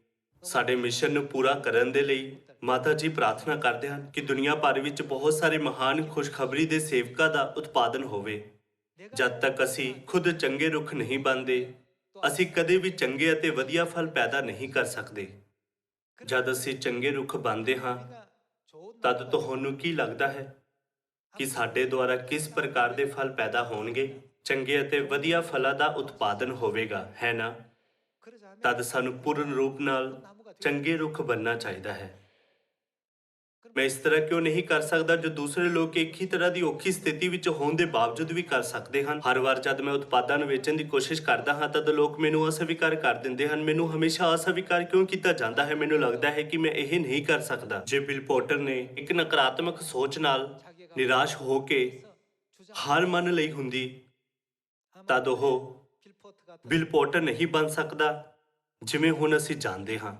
ਸਾਡੇ ਮਿਸ਼ਨ ਨੂੰ ਪੂਰਾ ਕਰਨ ਦੇ ਲਈ ਮਾਤਾ ਜੀ ਪ੍ਰਾਰਥਨਾ ਕਰਦੇ ਹਨ ਕਿ ਦੁਨੀਆ ਭਰ ਵਿੱਚ ਬਹੁਤ ਸਾਰੇ ਮਹਾਨ ਖੁਸ਼ਖਬਰੀ ਦੇ ਸੇਵਕਾਂ ਦਾ ਉਤਪਾਦਨ ਹੋਵੇ। ਜਦ ਤੱਕ ਅਸੀਂ ਖੁਦ ਚੰਗੇ ਰੁੱਖ ਨਹੀਂ ਬਣਦੇ, ਅਸੀਂ ਕਦੇ ਵੀ ਚੰਗੇ ਅਤੇ ਵਧੀਆ ਫਲ ਪੈਦਾ ਨਹੀਂ ਕਰ ਸਕਦੇ। ਜਦ ਅਸੀਂ ਚੰਗੇ ਰੁੱਖ ਬਣਦੇ ਹਾਂ ਤਦ ਤੁਹਾਨੂੰ ਕੀ ਲੱਗਦਾ ਹੈ ਕਿ ਸਾਡੇ ਦੁਆਰਾ ਕਿਸ ਪ੍ਰਕਾਰ ਦੇ ਫਲ ਪੈਦਾ ਹੋਣਗੇ? ਚੰਗੇ ਅਤੇ ਵਧੀਆ ਫਲਾਂ ਦਾ ਉਤਪਾਦਨ ਹੋਵੇਗਾ, ਹੈ ਨਾ? ਤਦ ਸਾਨੂੰ ਪੂਰਨ ਰੂਪ ਨਾਲ ਚੰਗੇ ਰੁੱਖ ਬਣਨਾ ਚਾਹੀਦਾ ਹੈ। ਮੈਂ ਇਸ ਤਰ੍ਹਾਂ ਕਿਉਂ ਨਹੀਂ ਕਰ ਸਕਦਾ ਜੋ ਦੂਸਰੇ ਲੋਕ ਇੱਕ ਹੀ ਤਰ੍ਹਾਂ ਦੀ ਔਖੀ ਸਥਿਤੀ ਵਿੱਚ ਹੋਣ ਦੇ ਬਾਵਜੂਦ ਵੀ ਕਰ ਸਕਦੇ ਹਨ? ਹਰ ਵਾਰ ਜਦ ਮੈਂ ਉਤਪਾਦਾਂ ਨੂੰ ਵੇਚਣ ਦੀ ਕੋਸ਼ਿਸ਼ ਕਰਦਾ ਹਾਂ ਤਦ ਲੋਕ ਮੈਨੂੰ ਅਸਵੀਕਾਰ ਕਰ ਦਿੰਦੇ ਹਨ। ਮੈਨੂੰ ਹਮੇਸ਼ਾ ਅਸਵੀਕਾਰ ਕਿਉਂ ਕੀਤਾ ਜਾਂਦਾ ਹੈ? ਮੈਨੂੰ ਲੱਗਦਾ ਹੈ ਕਿ ਮੈਂ ਇਹ ਨਹੀਂ ਕਰ ਸਕਦਾ। ਜੇ ਬਿਲ ਪੋਟਰ ਨੇ ਇੱਕ ਨਕਾਰਾਤਮਕ ਸੋਚ ਨਾਲ ਨਿਰਾਸ਼ ਹੋ ਕੇ ਹਾਰ ਮੰਨ ਲਈ ਹੁੰਦੀ ਤਦ ਉਹ ਬਿਲ ਪੋਟਰ ਨਹੀਂ ਬਣ ਸਕਦਾ ਜਿਵੇਂ ਹੁਣ ਅਸੀਂ ਜਾਣਦੇ ਹਾਂ।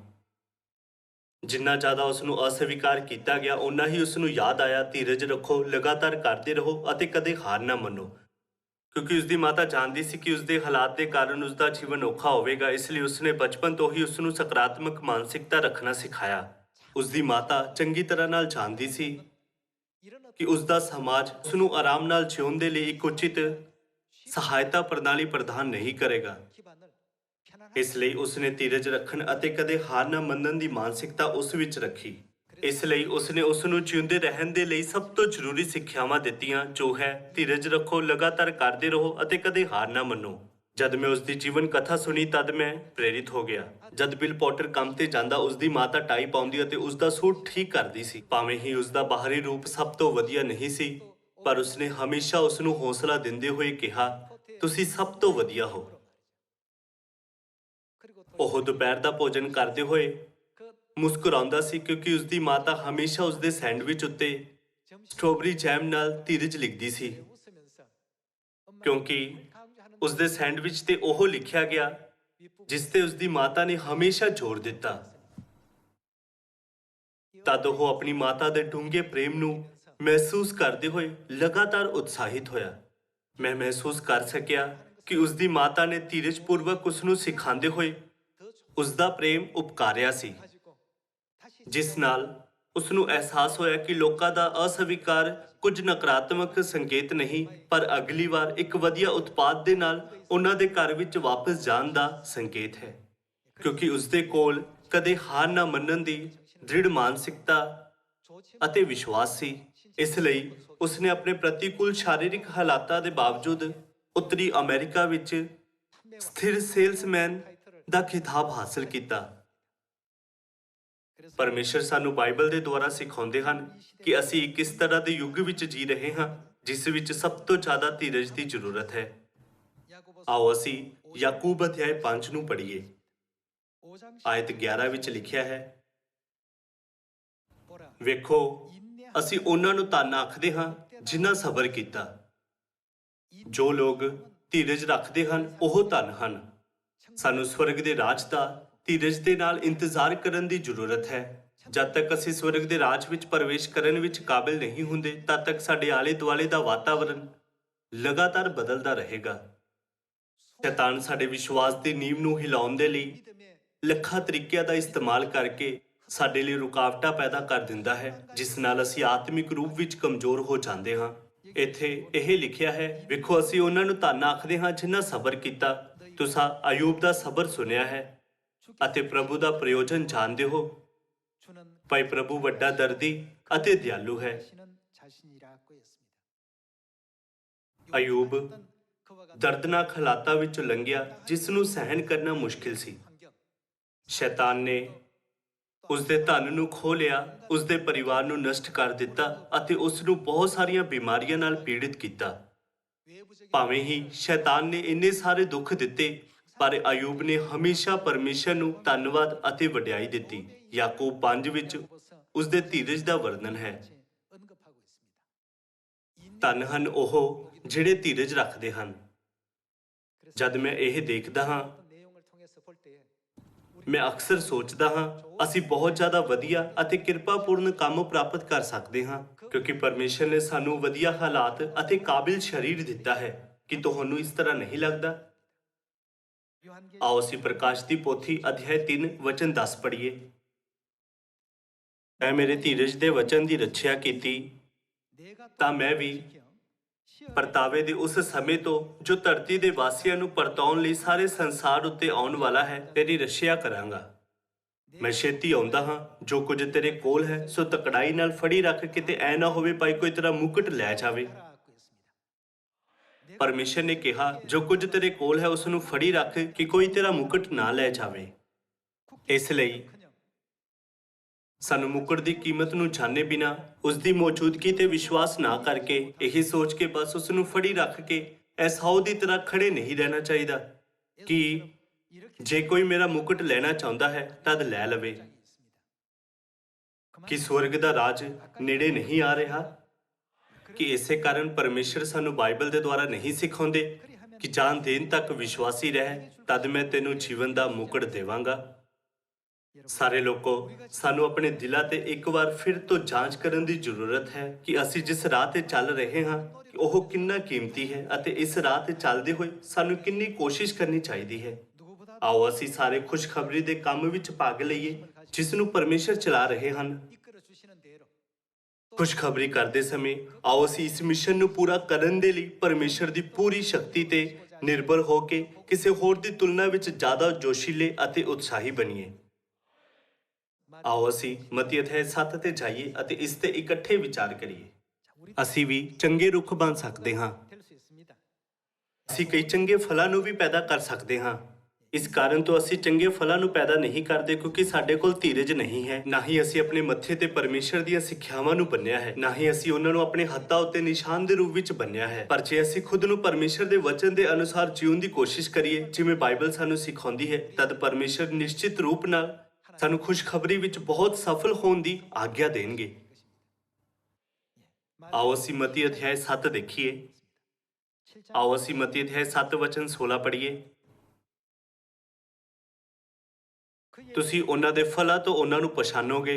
ਜਿੰਨਾ ਜ਼ਿਆਦਾ ਉਸ ਨੂੰ ਅਸਵੀਕਾਰ ਕੀਤਾ ਗਿਆ, ਓਨਾ ਹੀ ਉਸ ਨੂੰ ਯਾਦ ਆਇਆ, ਧੀਰਜ ਰੱਖੋ, ਲਗਾਤਾਰ ਕਰਦੇ ਰਹੋ ਅਤੇ ਕਦੇ ਹਾਰ ਨਾ ਮੰਨੋ। ਕਿਉਂਕਿ ਉਸਦੀ ਮਾਤਾ ਜਾਣਦੀ ਸੀ ਕਿ ਉਸਦੇ ਹਾਲਾਤ ਦੇ ਕਾਰਨ ਉਸਦਾ ਜੀਵਨ ਔਖਾ ਹੋਵੇਗਾ, ਇਸ ਲਈ ਉਸਨੇ ਬਚਪਨ ਤੋਂ ਹੀ ਉਸ ਨੂੰ ਸਕਾਰਾਤਮਕ ਮਾਨਸਿਕਤਾ ਰੱਖਣਾ ਸਿਖਾਇਆ। ਉਸਦੀ ਮਾਤਾ ਚੰਗੀ ਤਰ੍ਹਾਂ ਨਾਲ ਜਾਣਦੀ ਸੀ ਕਿ ਉਸਦਾ ਸਮਾਜ ਉਸ ਨੂੰ ਆਰਾਮ ਨਾਲ ਜਿਉਣ ਦੇ ਲਈ ਇੱਕ ਉਚਿਤ ਸਹਾਇਤਾ ਪ੍ਰਣਾਲੀ ਪ੍ਰਦਾਨ ਨਹੀਂ ਕਰੇਗਾ। ਇਸ ਲਈ ਉਸਨੇ ਧੀਰਜ ਰੱਖਣ ਅਤੇ ਕਦੇ ਹਾਰ ਨਾ ਮੰਨਣ ਦੀ ਮਾਨਸਿਕਤਾ ਉਸ ਵਿੱਚ ਰੱਖੀ। ਇਸ ਲਈ ਉਸਨੇ ਉਸ ਨੂੰ ਜਿਉਂਦੇ ਰਹਿਣ ਦੇ ਲਈ ਸਭ ਤੋਂ ਜ਼ਰੂਰੀ ਸਿੱਖਿਆਵਾਂ ਦਿੱਤੀਆਂ, ਜੋ ਹੈ ਧੀਰਜ ਰੱਖੋ, ਲਗਾਤਾਰ ਕਰਦੇ ਰਹੋ ਅਤੇ ਕਦੇ ਹਾਰ ਨਾ ਮੰਨੋ। ਜਦ ਮੈਂ ਉਸਦੀ ਜੀਵਨ ਕਥਾ ਸੁਣੀ ਤਦ ਮੈਂ ਪ੍ਰੇਰਿਤ ਹੋ ਗਿਆ। ਜਦ ਬਿਲ ਪੋਟਰ ਕੰਮ ਤੇ ਜਾਂਦਾ, ਉਸਦੀ ਮਾਤਾ ਟਾਈ ਪਾਉਂਦੀ ਅਤੇ ਉਸਦਾ ਸੂਟ ਠੀਕ ਕਰਦੀ ਸੀ। ਭਾਵੇਂ ਹੀ ਉਸਦਾ ਬਾਹਰੀ ਰੂਪ ਸਭ ਤੋਂ ਵਧੀਆ ਨਹੀਂ ਸੀ, ਪਰ ਉਸਨੇ ਹਮੇਸ਼ਾ ਉਸ ਨੂੰ ਹੌਸਲਾ ਦਿੰਦੇ ਹੋਏ ਕਿਹਾ, ਤੁਸੀਂ ਸਭ ਤੋਂ ਵਧੀਆ ਹੋ। ਉਹ ਦੁਪਹਿਰ ਦਾ ਭੋਜਨ ਕਰਦੇ ਹੋਏ ਮੁਸਕਰਾਉਂਦਾ ਸੀ ਕਿਉਂਕਿ ਉਸਦੀ ਮਾਤਾ ਹਮੇਸ਼ਾ ਉਸਦੇ ਸੈਂਡਵਿਚ ਉੱਤੇ ਸਟ੍ਰਾਬੇਰੀ ਜੈਮ ਨਾਲ ਧੀਰਜ ਲਿਖਦੀ ਸੀ, ਕਿਉਂਕਿ ਉਸਦੇ ਸੈਂਡਵਿਚ ਤੇ ਉਹ ਲਿਖਿਆ ਗਿਆ ਜਿਸ ਤੇ ਉਸਦੀ ਮਾਤਾ ਨੇ ਹਮੇਸ਼ਾ ਜ਼ੋਰ ਦਿੱਤਾ। ਤਦ ਉਹ ਆਪਣੀ ਮਾਤਾ ਦੇ ਡੂੰਘੇ ਪ੍ਰੇਮ ਨੂੰ ਮਹਿਸੂਸ ਕਰਦੇ ਹੋਏ ਲਗਾਤਾਰ ਉਤਸ਼ਾਹਿਤ ਹੋਇਆ। ਮੈਂ ਮਹਿਸੂਸ ਕਰ ਸਕਿਆ ਕਿ ਉਸਦੀ ਮਾਤਾ ਨੇ ਧੀਰਜਪੂਰਵਕ ਉਸ ਨੂੰ ਸਿਖਾਉਂਦੇ ਹੋਏ ਉਸਦਾ ਪ੍ਰੇਮ ਉਪਕਾਰਿਆ ਸੀ। ਜਿਸ ਨਾਲ ਉਸ ਨੂੰ ਅਹਿਸਾਸ ਹੋਇਆ ਕਿ ਲੋਕਾਂ ਦਾ ਅਸਵੀਕਾਰ ਕੁਝ ਨਕਾਰਾਤਮਕ ਸੰਕੇਤ ਨਹੀਂ, ਪਰ ਅਗਲੀ ਵਾਰ ਇੱਕ ਵਧੀਆ ਉਤਪਾਦ ਦੇ ਨਾਲ ਉਹਨਾਂ ਦੇ ਘਰ ਵਿੱਚ ਵਾਪਸ ਜਾਣ ਦਾ ਸੰਕੇਤ ਹੈ, ਕਿਉਂਕਿ ਉਸ ਦੇ ਕੋਲ ਕਦੇ ਹਾਰ ਨਾ ਮੰਨਣ ਦੀ ਦ੍ਰਿੜ ਮਾਨਸਿਕਤਾ ਅਤੇ ਵਿਸ਼ਵਾਸ ਸੀ। ਇਸ ਲਈ ਉਸਨੇ ਆਪਣੇ ਪ੍ਰਤੀਕੂਲ ਸਰੀਰਕ ਹਾਲਾਤਾਂ ਦੇ ਬਾਵਜੂਦ ਉੱਤਰੀ ਅਮਰੀਕਾ ਵਿੱਚ ਸਥਿਰ ਸੇਲਸਮੈਨ ਦਾ ਖਿਤਾਬ ਹਾਸਲ ਕੀਤਾ। ਪਰਮੇਸ਼ਰ ਸਾਨੂੰ ਬਾਈਬਲ ਦੇ ਦੁਆਰਾ ਸਿਖਾਉਂਦੇ ਹਨ ਕਿ ਅਸੀਂ ਇੱਕ ਇਸ ਤਰ੍ਹਾਂ ਦੇ ਯੁੱਗ ਵਿੱਚ ਜੀ ਰਹੇ ਹਾਂ ਜਿਸ ਵਿੱਚ ਸਭ ਤੋਂ ਜ਼ਿਆਦਾ ਧੀਰਜ ਦੀ ਜ਼ਰੂਰਤ ਹੈ। ਆਓ ਅਸੀਂ ਯਾਕੂਬ ਅਧਿਆਇ 5 ਨੂੰ ਪੜ੍ਹੀਏ। ਆਇਤ 11 ਵਿੱਚ ਲਿਖਿਆ ਹੈ, ਵੇਖੋ ਅਸੀਂ ਉਹਨਾਂ ਨੂੰ ਧੰਨ ਆਖਦੇ ਹਾਂ ਜਿਨ੍ਹਾਂ ਸਬਰ ਕੀਤਾ। ਜੋ ਲੋਕ ਧੀਰਜ ਰੱਖਦੇ ਹਨ ਉਹ ਧੰਨ ਹਨ। ਸਾਨੂੰ ਸਵਰਗ ਦੇ ਰਾਜ ਦਾ ਧੀਰਜ ਦੇ ਨਾਲ ਇੰਤਜ਼ਾਰ ਕਰਨ ਦੀ ਜ਼ਰੂਰਤ ਹੈ। ਜਦ ਤੱਕ ਅਸੀਂ ਸਵਰਗ ਦੇ ਰਾਜ ਵਿੱਚ ਪ੍ਰਵੇਸ਼ ਕਰਨ ਵਿੱਚ ਕਾਬਿਲ ਨਹੀਂ ਹੁੰਦੇ, ਤਦ ਤੱਕ ਸਾਡੇ ਆਲੇ ਦੁਆਲੇ ਦਾ ਵਾਤਾਵਰਣ ਲਗਾਤਾਰ ਬਦਲਦਾ ਰਹੇਗਾ। ਸ਼ੈਤਾਨ ਸਾਡੇ ਵਿਸ਼ਵਾਸ ਦੀ ਨੀਂਹ ਨੂੰ ਹਿਲਾਉਣ ਦੇ ਲਈ ਲੱਖਾਂ ਤਰੀਕਿਆਂ ਦਾ ਇਸਤੇਮਾਲ ਕਰਕੇ ਸਾਡੇ ਲਈ ਰੁਕਾਵਟਾਂ ਪੈਦਾ ਕਰ ਦਿੰਦਾ ਹੈ, ਜਿਸ ਨਾਲ ਅਸੀਂ ਆਤਮਿਕ ਰੂਪ ਵਿੱਚ ਕਮਜ਼ੋਰ ਹੋ ਜਾਂਦੇ ਹਾਂ। ਇੱਥੇ ਇਹ ਲਿਖਿਆ ਹੈ, ਵੇਖੋ ਅਸੀਂ ਉਹਨਾਂ ਨੂੰ ਧੰਨ ਆਖਦੇ ਹਾਂ ਜਿਨ੍ਹਾਂ ਸਬਰ ਕੀਤਾ। ਤੁਸੀਂ ਅਯੂਬ ਦਾ ਸਬਰ ਸੁਣਿਆ ਹੈ ਅਤੇ ਪ੍ਰਭੂ ਦਾ ਪ੍ਰਯੋਜਨ ਜਾਣਦੇ ਹੋ। ਭਾਈ ਪ੍ਰਭੂ ਵੱਡਾ ਦਰਦੀ ਅਤੇ ਦਿਆਲੂ ਹੈ। ਅਯੂਬ ਦਰਦਨਾਕ ਹਾਲਾਤਾਂ ਵਿੱਚੋਂ ਲੰਘਿਆ ਜਿਸ ਨੂੰ ਸਹਿਣ ਕਰਨਾ ਮੁਸ਼ਕਿਲ ਸੀ। ਸ਼ੈਤਾਨ ਨੇ ਉਸ ਦੇ ਧਨ ਨੂੰ ਖੋਹ ਲਿਆ, ਉਸ ਦੇ ਪਰਿਵਾਰ ਨੂੰ ਨਸ਼ਟ ਕਰ ਦਿੱਤਾ ਅਤੇ ਉਸ ਨੂੰ ਬਹੁਤ ਸਾਰੀਆਂ ਬਿਮਾਰੀਆਂ ਨਾਲ ਪੀੜਿਤ ਕੀਤਾ। ਭਾਵੇਂ ਹੀ ਸ਼ੈਤਾਨ ਨੇ ਇੰਨੇ ਸਾਰੇ ਦੁੱਖ ਦਿੱਤੇ, ਪਰ ਅਯੂਬ ਨੇ ਹਮੇਸ਼ਾ ਪਰਮੇਸ਼ਰ ਨੂੰ ਧੰਨਵਾਦ ਅਤੇ ਵਡਿਆਈ ਦਿੱਤੀ। ਯਾਕੂਬ 5 ਵਿੱਚ ਉਸ ਦੇ ਧੀਰਜ ਦਾ ਵਰਣਨ ਹੈ। ਧੰਨ ਹਨ ਉਹ ਜਿਹੜੇ ਧੀਰਜ ਰੱਖਦੇ ਹਨ। ਜਦ ਮੈਂ ਇਹ ਦੇਖਦਾ ਹਾਂ, ਮੈਂ ਅਕਸਰ ਸੋਚਦਾ ਹਾਂ ਅਸੀਂ ਬਹੁਤ ਜ਼ਿਆਦਾ ਵਧੀਆ ਅਤੇ ਕਿਰਪਾਪੂਰਨ ਕੰਮ ਪ੍ਰਾਪਤ ਕਰ ਸਕਦੇ ਹਾਂ, ਕਿਉਂਕਿ ਪਰਮੇਸ਼ਰ ਨੇ ਸਾਨੂੰ ਵਧੀਆ ਹਾਲਾਤ ਅਤੇ ਕਾਬਿਲ ਸਰੀਰ ਦਿੱਤਾ ਹੈ। ਕਿ ਤੁਹਾਨੂੰ ਇਸ ਤਰ੍ਹਾਂ ਨਹੀਂ ਲੱਗਦਾ? ਆਓ ਅਸੀਂ ਪ੍ਰਕਾਸ਼ ਦੀ ਪੋਥੀ ਅਧਿਆਇ 3 ਵਚਨ 10 ਪੜ੍ਹੀਏ। ਮੈਂ ਮੇਰੇ ਧੀਰਜ ਦੇ ਵਚਨ ਦੀ ਰੱਖਿਆ ਕੀਤੀ ਤਾਂ ਮੈਂ ਵੀ ਪਰਤਾਵੇ ਦੇ ਉਸ ਸਮੇਂ ਤੋਂ ਜੋ ਧਰਤੀ ਦੇ ਵਾਸੀਆਂ ਨੂੰ ਪਰਤਾਉਣ ਲਈ ਸਾਰੇ ਸੰਸਾਰ ਉੱਤੇ ਆਉਣ ਵਾਲਾ ਹੈ, ਤੇਰੀ ਰੱਖਿਆ ਕਰਾਂਗਾ। ਮੈਂ ਛੇਤੀ ਆਉਂਦਾ ਹਾਂ। ਜੋ ਕੁਝ ਤੇਰੇ ਕੋਲ ਹੈ ਸੋ ਤਕੜਾਈ ਨਾਲ ਫੜੀ ਰੱਖ, ਕਿਤੇ ਐ ਨਾ ਹੋਵੇ ਭਾਈ ਕੋਈ ਤੇਰਾ ਮੁਕਟ ਲੈ ਜਾਵੇ। ਪਰਮੇਸ਼ਰ ਨੇ ਕਿਹਾ, ਜੋ ਕੁਝ ਤੇਰੇ ਕੋਲ ਹੈ ਉਸ ਨੂੰ ਫੜੀ ਰੱਖ ਕਿ ਕੋਈ ਤੇਰਾ ਮੁਕਟ ਨਾ ਲੈ ਜਾਵੇ। ਇਸ ਲਈ ਸਾਨੂੰ ਮੁਕਟ ਦੀ ਕੀਮਤ ਨੂੰ ਜਾਣੇ ਬਿਨਾ ਉਸ ਦੀ ਮੌਜੂਦਗੀ ਤੇ ਵਿਸ਼ਵਾਸ ਨਾ ਕਰਕੇ, ਇਹ ਸੋਚ ਕੇ ਬਸ ਉਸ ਨੂੰ ਫੜੀ ਰੱਖ ਕੇ ਐਸਾਓ ਦੀ ਤਰ੍ਹਾਂ ਖੜੇ ਨਹੀਂ ਰਹਿਣਾ ਚਾਹੀਦਾ ਕਿ ਜੇ ਕੋਈ ਮੇਰਾ ਮੁਕਟ ਲੈਣਾ ਚਾਹੁੰਦਾ ਹੈ ਤਦ ਲੈ ਲਵੇ। ਕਿ ਸਵਰਗ ਦਾ ਰਾਜ ਨੇੜੇ ਨਹੀਂ ਆ ਰਿਹਾ? ਕਿ ਇਸੇ ਕਾਰਨ ਪਰਮੇਸ਼ਰ ਸਾਨੂੰ ਬਾਈਬਲ ਦੇ ਦੁਆਰਾ ਨਹੀਂ ਸਿਖਾਉਂਦੇ ਕਿ ਜਾਨ ਦੇਣ ਤੱਕ ਵਿਸ਼ਵਾਸੀ ਰਹਿ, ਤਦ ਮੈਂ ਤੈਨੂੰ ਜੀਵਨ ਦਾ ਮੁਕਟ ਦੇਵਾਂਗਾ। ਸਾਰੇ ਲੋਕੋ, ਸਾਨੂੰ ਆਪਣੇ ਦਿਲਾਂ ਤੇ ਇੱਕ ਵਾਰ ਫਿਰ ਤੋਂ ਜਾਂਚ ਕਰਨ ਦੀ ਜ਼ਰੂਰਤ ਹੈ ਕਿ ਅਸੀਂ ਜਿਸ ਰਾਹ ਤੇ ਚੱਲ ਰਹੇ ਹਾਂ ਉਹ ਕਿੰਨਾ ਕੀਮਤੀ ਹੈ ਅਤੇ ਇਸ ਰਾਹ ਤੇ ਚੱਲਦੇ ਹੋਏ ਸਾਨੂੰ ਕਿੰਨੀ ਕੋਸ਼ਿਸ਼ ਕਰਨੀ ਚਾਹੀਦੀ ਹੈ। ਆਓ ਅਸੀਂ ਸਾਰੇ ਖੁਸ਼ਖਬਰੀ ਦੇ ਕੰਮ ਵਿੱਚ ਭਾਗ ਲਈਏ ਜਿਸ ਨੂੰ ਪਰਮੇਸ਼ਰ ਚਲਾ ਰਹੇ ਹਨ। ਖੁਸ਼ਖਬਰੀ ਕਰਦੇ ਸਮੇਂ ਆਓ ਅਸੀਂ ਇਸ ਮਿਸ਼ਨ ਨੂੰ ਪੂਰਾ ਕਰਨ ਦੇ ਲਈ ਪਰਮੇਸ਼ਰ ਦੀ ਪੂਰੀ ਸ਼ਕਤੀ ਤੇ ਨਿਰਭਰ ਹੋ ਕੇ ਕਿਸੇ ਹੋਰ ਦੀ ਤੁਲਨਾ ਵਿੱਚ ਜ਼ਿਆਦਾ ਜੋਸ਼ੀਲੇ ਅਤੇ ਉਤਸ਼ਾਹੀ ਬਣੀਏ। ਆਓ ਅਸੀਂ ਮਤੀ ਅਧਿਆਇ 7 ਤੇ ਜਾਈਏ ਅਤੇ ਇਸ ਤੇ ਇਕੱਠੇ ਵਿਚਾਰ ਕਰੀਏ। ਅਸੀਂ ਵੀ ਚੰਗੇ ਰੁੱਖ ਬਣ ਸਕਦੇ ਹਾਂ। ਅਸੀਂ ਕਈ ਚੰਗੇ ਫਲਾਂ ਨੂੰ ਵੀ ਪੈਦਾ ਕਰ ਸਕਦੇ ਹਾਂ। ਇਸ ਕਾਰਨ ਤੋਂ ਅਸੀਂ ਚੰਗੇ ਫਲਾਂ ਨੂੰ ਪੈਦਾ ਨਹੀਂ ਕਰਦੇ ਕਿਉਂਕਿ ਸਾਡੇ ਕੋਲ ਧੀਰਜ ਨਹੀਂ ਹੈ। ਨਾ ਹੀ ਅਸੀਂ ਆਪਣੇ ਮੱਥੇ ਤੇ ਪਰਮੇਸ਼ਰ ਦੀਆਂ ਸਿੱਖਿਆਵਾਂ ਨੂੰ ਬੰਨ੍ਹਿਆ ਹੈ, ਨਾ ਹੀ ਅਸੀਂ ਉਹਨਾਂ ਨੂੰ ਆਪਣੇ ਹੱਥਾਂ ਉੱਤੇ ਨਿਸ਼ਾਨ ਦੇ ਰੂਪ ਵਿੱਚ ਬੰਨ੍ਹਿਆ ਹੈ। ਪਰ ਜੇ ਅਸੀਂ ਖੁਦ ਨੂੰ ਪਰਮੇਸ਼ਰ ਦੇ ਵਚਨ ਦੇ ਅਨੁਸਾਰ ਜੀਉਣ ਦੀ ਕੋਸ਼ਿਸ਼ ਕਰੀਏ ਜਿਵੇਂ ਬਾਈਬਲ ਸਾਨੂੰ ਸਿਖਾਉਂਦੀ ਹੈ, ਤਦ ਪਰਮੇਸ਼ਰ ਨਿਸ਼ਚਿਤ ਰੂਪ ਨਾਲ ਸਾਨੂੰ ਖੁਸ਼ਖਬਰੀ ਵਿੱਚ ਬਹੁਤ ਸਫਲ ਹੋਣ ਦੀ ਆਗਿਆ ਦੇਣਗੇ। ਆਓ ਅਸੀਂ ਮਤੀ ਅਧਿਆਇ 7 ਦੇਖੀਏ। ਆਓ ਅਸੀਂ ਮਤੀ ਅਧਿਆਇ 7 ਵਚਨ 16 ਪੜ੍ਹੀਏ। ਤੁਸੀਂ ਉਹਨਾਂ ਦੇ ਫਲਾਂ ਤੋਂ ਉਹਨਾਂ ਨੂੰ ਪਛਾਣੋਗੇ।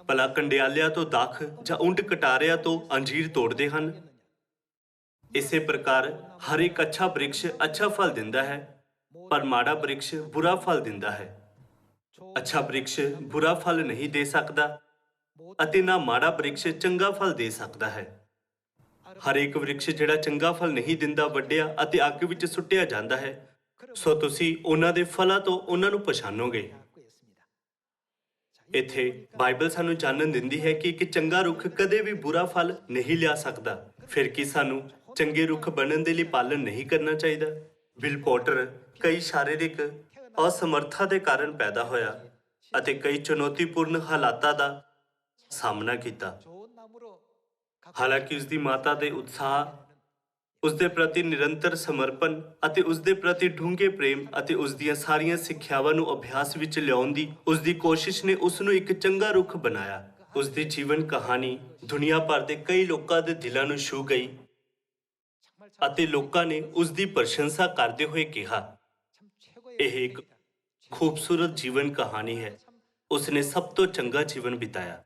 ਭਲਾ ਕੰਡਿਆਲਿਆਂ ਤੋਂ ਦਾਖ ਜਾਂ ਊਂਟ ਕਟਾਰਿਆਂ ਤੋਂ ਅੰਜੀਰ ਤੋੜਦੇ ਹਨ। ਇਸੇ ਪ੍ਰਕਾਰ ਹਰ ਇੱਕ ਅੱਛਾ ਬ੍ਰਿਕਸ਼ ਅੱਛਾ ਫਲ ਦਿੰਦਾ ਹੈ, ਪਰ ਮਾੜਾ ਬ੍ਰਿਕਸ਼ ਬੁਰਾ ਫਲ ਦਿੰਦਾ ਹੈ। ਅੱਛਾ ਬ੍ਰਿਕਸ਼ ਬੁਰਾ ਫਲ ਨਹੀਂ ਦੇ ਸਕਦਾ ਅਤੇ ਨਾ ਮਾੜਾ ਬ੍ਰਿਕਸ਼ ਚੰਗਾ ਫਲ ਦੇ ਸਕਦਾ ਹੈ। ਹਰੇਕ ਵ੍ਰਿਕਸ਼ ਜਿਹੜਾ ਚੰਗਾ ਫਲ ਨਹੀਂ ਦਿੰਦਾ ਵੱਢਿਆ ਅਤੇ ਅੱਗ ਵਿੱਚ ਸੁੱਟਿਆ ਜਾਂਦਾ ਹੈ। ਸੋ ਤੁਸੀਂ ਉਹਨਾਂ ਦੇ ਫਲਾਂ ਤੋਂ ਉਹਨਾਂ ਨੂੰ ਪਛਾਣੋਗੇ। ਇੱਥੇ ਬਾਈਬਲ ਸਾਨੂੰ ਜਾਣਨ ਦਿੰਦੀ ਹੈ ਕਿ ਇੱਕ ਚੰਗਾ ਰੁੱਖ ਕਦੇ ਵੀ ਬੁਰਾ ਫਲ ਨਹੀਂ ਲਿਆ ਸਕਦਾ। ਫਿਰ ਕੀ ਸਾਨੂੰ ਚੰਗੇ ਰੁੱਖ ਬਣਨ ਦੇ ਲਈ ਪਾਲਣ ਨਹੀਂ ਕਰਨਾ ਚਾਹੀਦਾ? ਬਿਲ ਪੋਟਰ ਕਈ ਸ਼ਾਰੀਰਿਕ ਅਸਮਰਥਾ ਦੇ ਕਾਰਨ ਪੈਦਾ ਹੋਇਆ ਅਤੇ ਕਈ ਚੁਣੌਤੀਪੂਰਨ ਹਾਲਾਤਾਂ ਦਾ ਸਾਹਮਣਾ ਕੀਤਾ। ਹਾਲਾਂਕਿ ਉਸ ਦੀ ਮਾਤਾ ਦੇ ਉਤਸ਼ਾਹ, ਉਸ ਦੇ ਪ੍ਰਤੀ ਨਿਰੰਤਰ ਸਮਰਪਣ ਅਤੇ ਉਸ ਦੇ ਪ੍ਰਤੀ ਡੂੰਘੇ ਪ੍ਰੇਮ ਅਤੇ ਉਸ ਦੀਆਂ ਸਾਰੀਆਂ ਸਿੱਖਿਆਵਾਂ ਨੂੰ ਅਭਿਆਸ ਵਿੱਚ ਲਿਆਉਣ ਦੀ ਉਸ ਦੀ ਕੋਸ਼ਿਸ਼ ਨੇ ਉਸ ਨੂੰ ਇੱਕ ਚੰਗਾ ਰੁੱਖ ਬਣਾਇਆ। ਉਸ ਦੀ ਜੀਵਨ ਕਹਾਣੀ ਦੁਨੀਆ ਭਰ ਦੇ ਕਈ ਲੋਕਾਂ ਦੇ ਦਿਲਾਂ ਨੂੰ ਛੂਹ ਗਈ ਅਤੇ ਲੋਕਾਂ ਨੇ ਉਸ ਦੀ ਪ੍ਰਸ਼ੰਸਾ ਕਰਦੇ ਹੋਏ ਕਿਹਾ, ਇਹ ਇੱਕ ਖੂਬਸੂਰਤ ਜੀਵਨ ਕਹਾਣੀ ਹੈ। ਉਸ ਨੇ ਸਭ ਤੋਂ ਚੰਗਾ ਜੀਵਨ ਬਿਤਾਇਆ।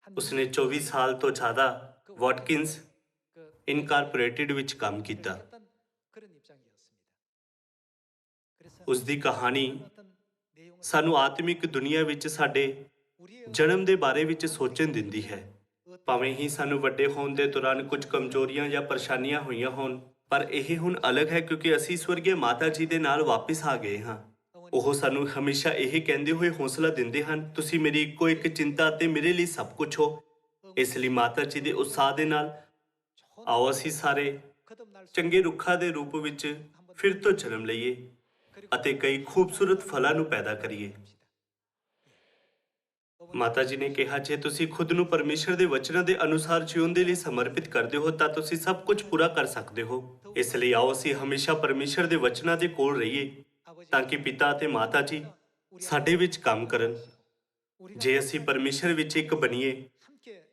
ਉਸਨੇ 24 ਸਾਲ ਤੋਂ ਜ਼ਿਆਦਾ ਵਾਟਕਿੰਸ ਇਨਕਾਰਪੋਰੇਟਿਡ ਵਿੱਚ ਕੰਮ ਕੀਤਾ। ਉਸ ਦੀ ਕਹਾਣੀ ਸਾਨੂੰ ਆਤਮਿਕ ਦੁਨੀਆ ਵਿੱਚ ਸਾਡੇ ਜਨਮ ਦੇ ਬਾਰੇ ਵਿੱਚ ਸੋਚਣ ਦਿੰਦੀ ਹੈ। ਭਾਵੇਂ ਹੀ ਸਾਨੂੰ ਵੱਡੇ ਹੋਣ ਦੇ ਦੌਰਾਨ ਕੁਝ ਕਮਜ਼ੋਰੀਆਂ ਜਾਂ ਪਰੇਸ਼ਾਨੀਆਂ ਹੋਈਆਂ ਹੋਣ, ਪਰ ਇਹ ਹੁਣ ਅਲੱਗ ਹੈ ਕਿਉਂਕਿ ਅਸੀਂ ਸਵਰਗੀ ਮਾਤਾ ਜੀ ਦੇ ਨਾਲ ਵਾਪਿਸ ਆ ਗਏ ਹਾਂ। ਉਹ ਸਾਨੂੰ ਹਮੇਸ਼ਾ ਇਹ ਕਹਿੰਦੇ ਹੋਏ ਹੌਸਲਾ ਦਿੰਦੇ ਹਨ, ਤੁਸੀਂ ਮੇਰੀ ਇੱਕੋ ਇੱਕ ਚਿੰਤਾ ਅਤੇ ਮੇਰੇ ਲਈ ਸਭ ਕੁਝ ਹੋ। ਇਸ ਲਈ ਮਾਤਾ ਜੀ ਦੇ ਉਤਸ਼ਾਹ ਦੇ ਨਾਲ ਆਓ ਅਸੀਂ ਸਾਰੇ ਚੰਗੇ ਰੁੱਖਾਂ ਦੇ ਰੂਪ ਵਿੱਚ ਫਿਰ ਤੋਂ ਜਨਮ ਲਈਏ ਅਤੇ ਕਈ ਖੂਬਸੂਰਤ ਫਲਾਂ ਨੂੰ ਪੈਦਾ ਕਰੀਏ। ਮਾਤਾ ਜੀ ਨੇ ਕਿਹਾ, ਜੇ ਤੁਸੀਂ ਖੁਦ ਨੂੰ ਪਰਮੇਸ਼ਰ ਦੇ ਵਚਨਾਂ ਦੇ ਅਨੁਸਾਰ ਜੀਉਣ ਦੇ ਲਈ ਸਮਰਪਿਤ ਕਰਦੇ ਹੋ ਤਾਂ ਤੁਸੀਂ ਸਭ ਕੁਝ ਪੂਰਾ ਕਰ ਸਕਦੇ ਹੋ। ਇਸ ਲਈ ਆਓ ਅਸੀਂ ਹਮੇਸ਼ਾ ਪਰਮੇਸ਼ਰ ਦੇ ਵਚਨਾਂ ਦੇ ਕੋਲ ਰਹੀਏ ਤਾਂ ਕਿ ਪਿਤਾ ਅਤੇ ਮਾਤਾ ਜੀ ਸਾਡੇ ਵਿੱਚ ਕੰਮ ਕਰਨ। ਜੇ ਅਸੀਂ ਪਰਮੇਸ਼ਰ ਵਿੱਚ ਇੱਕ ਬਣੀਏ,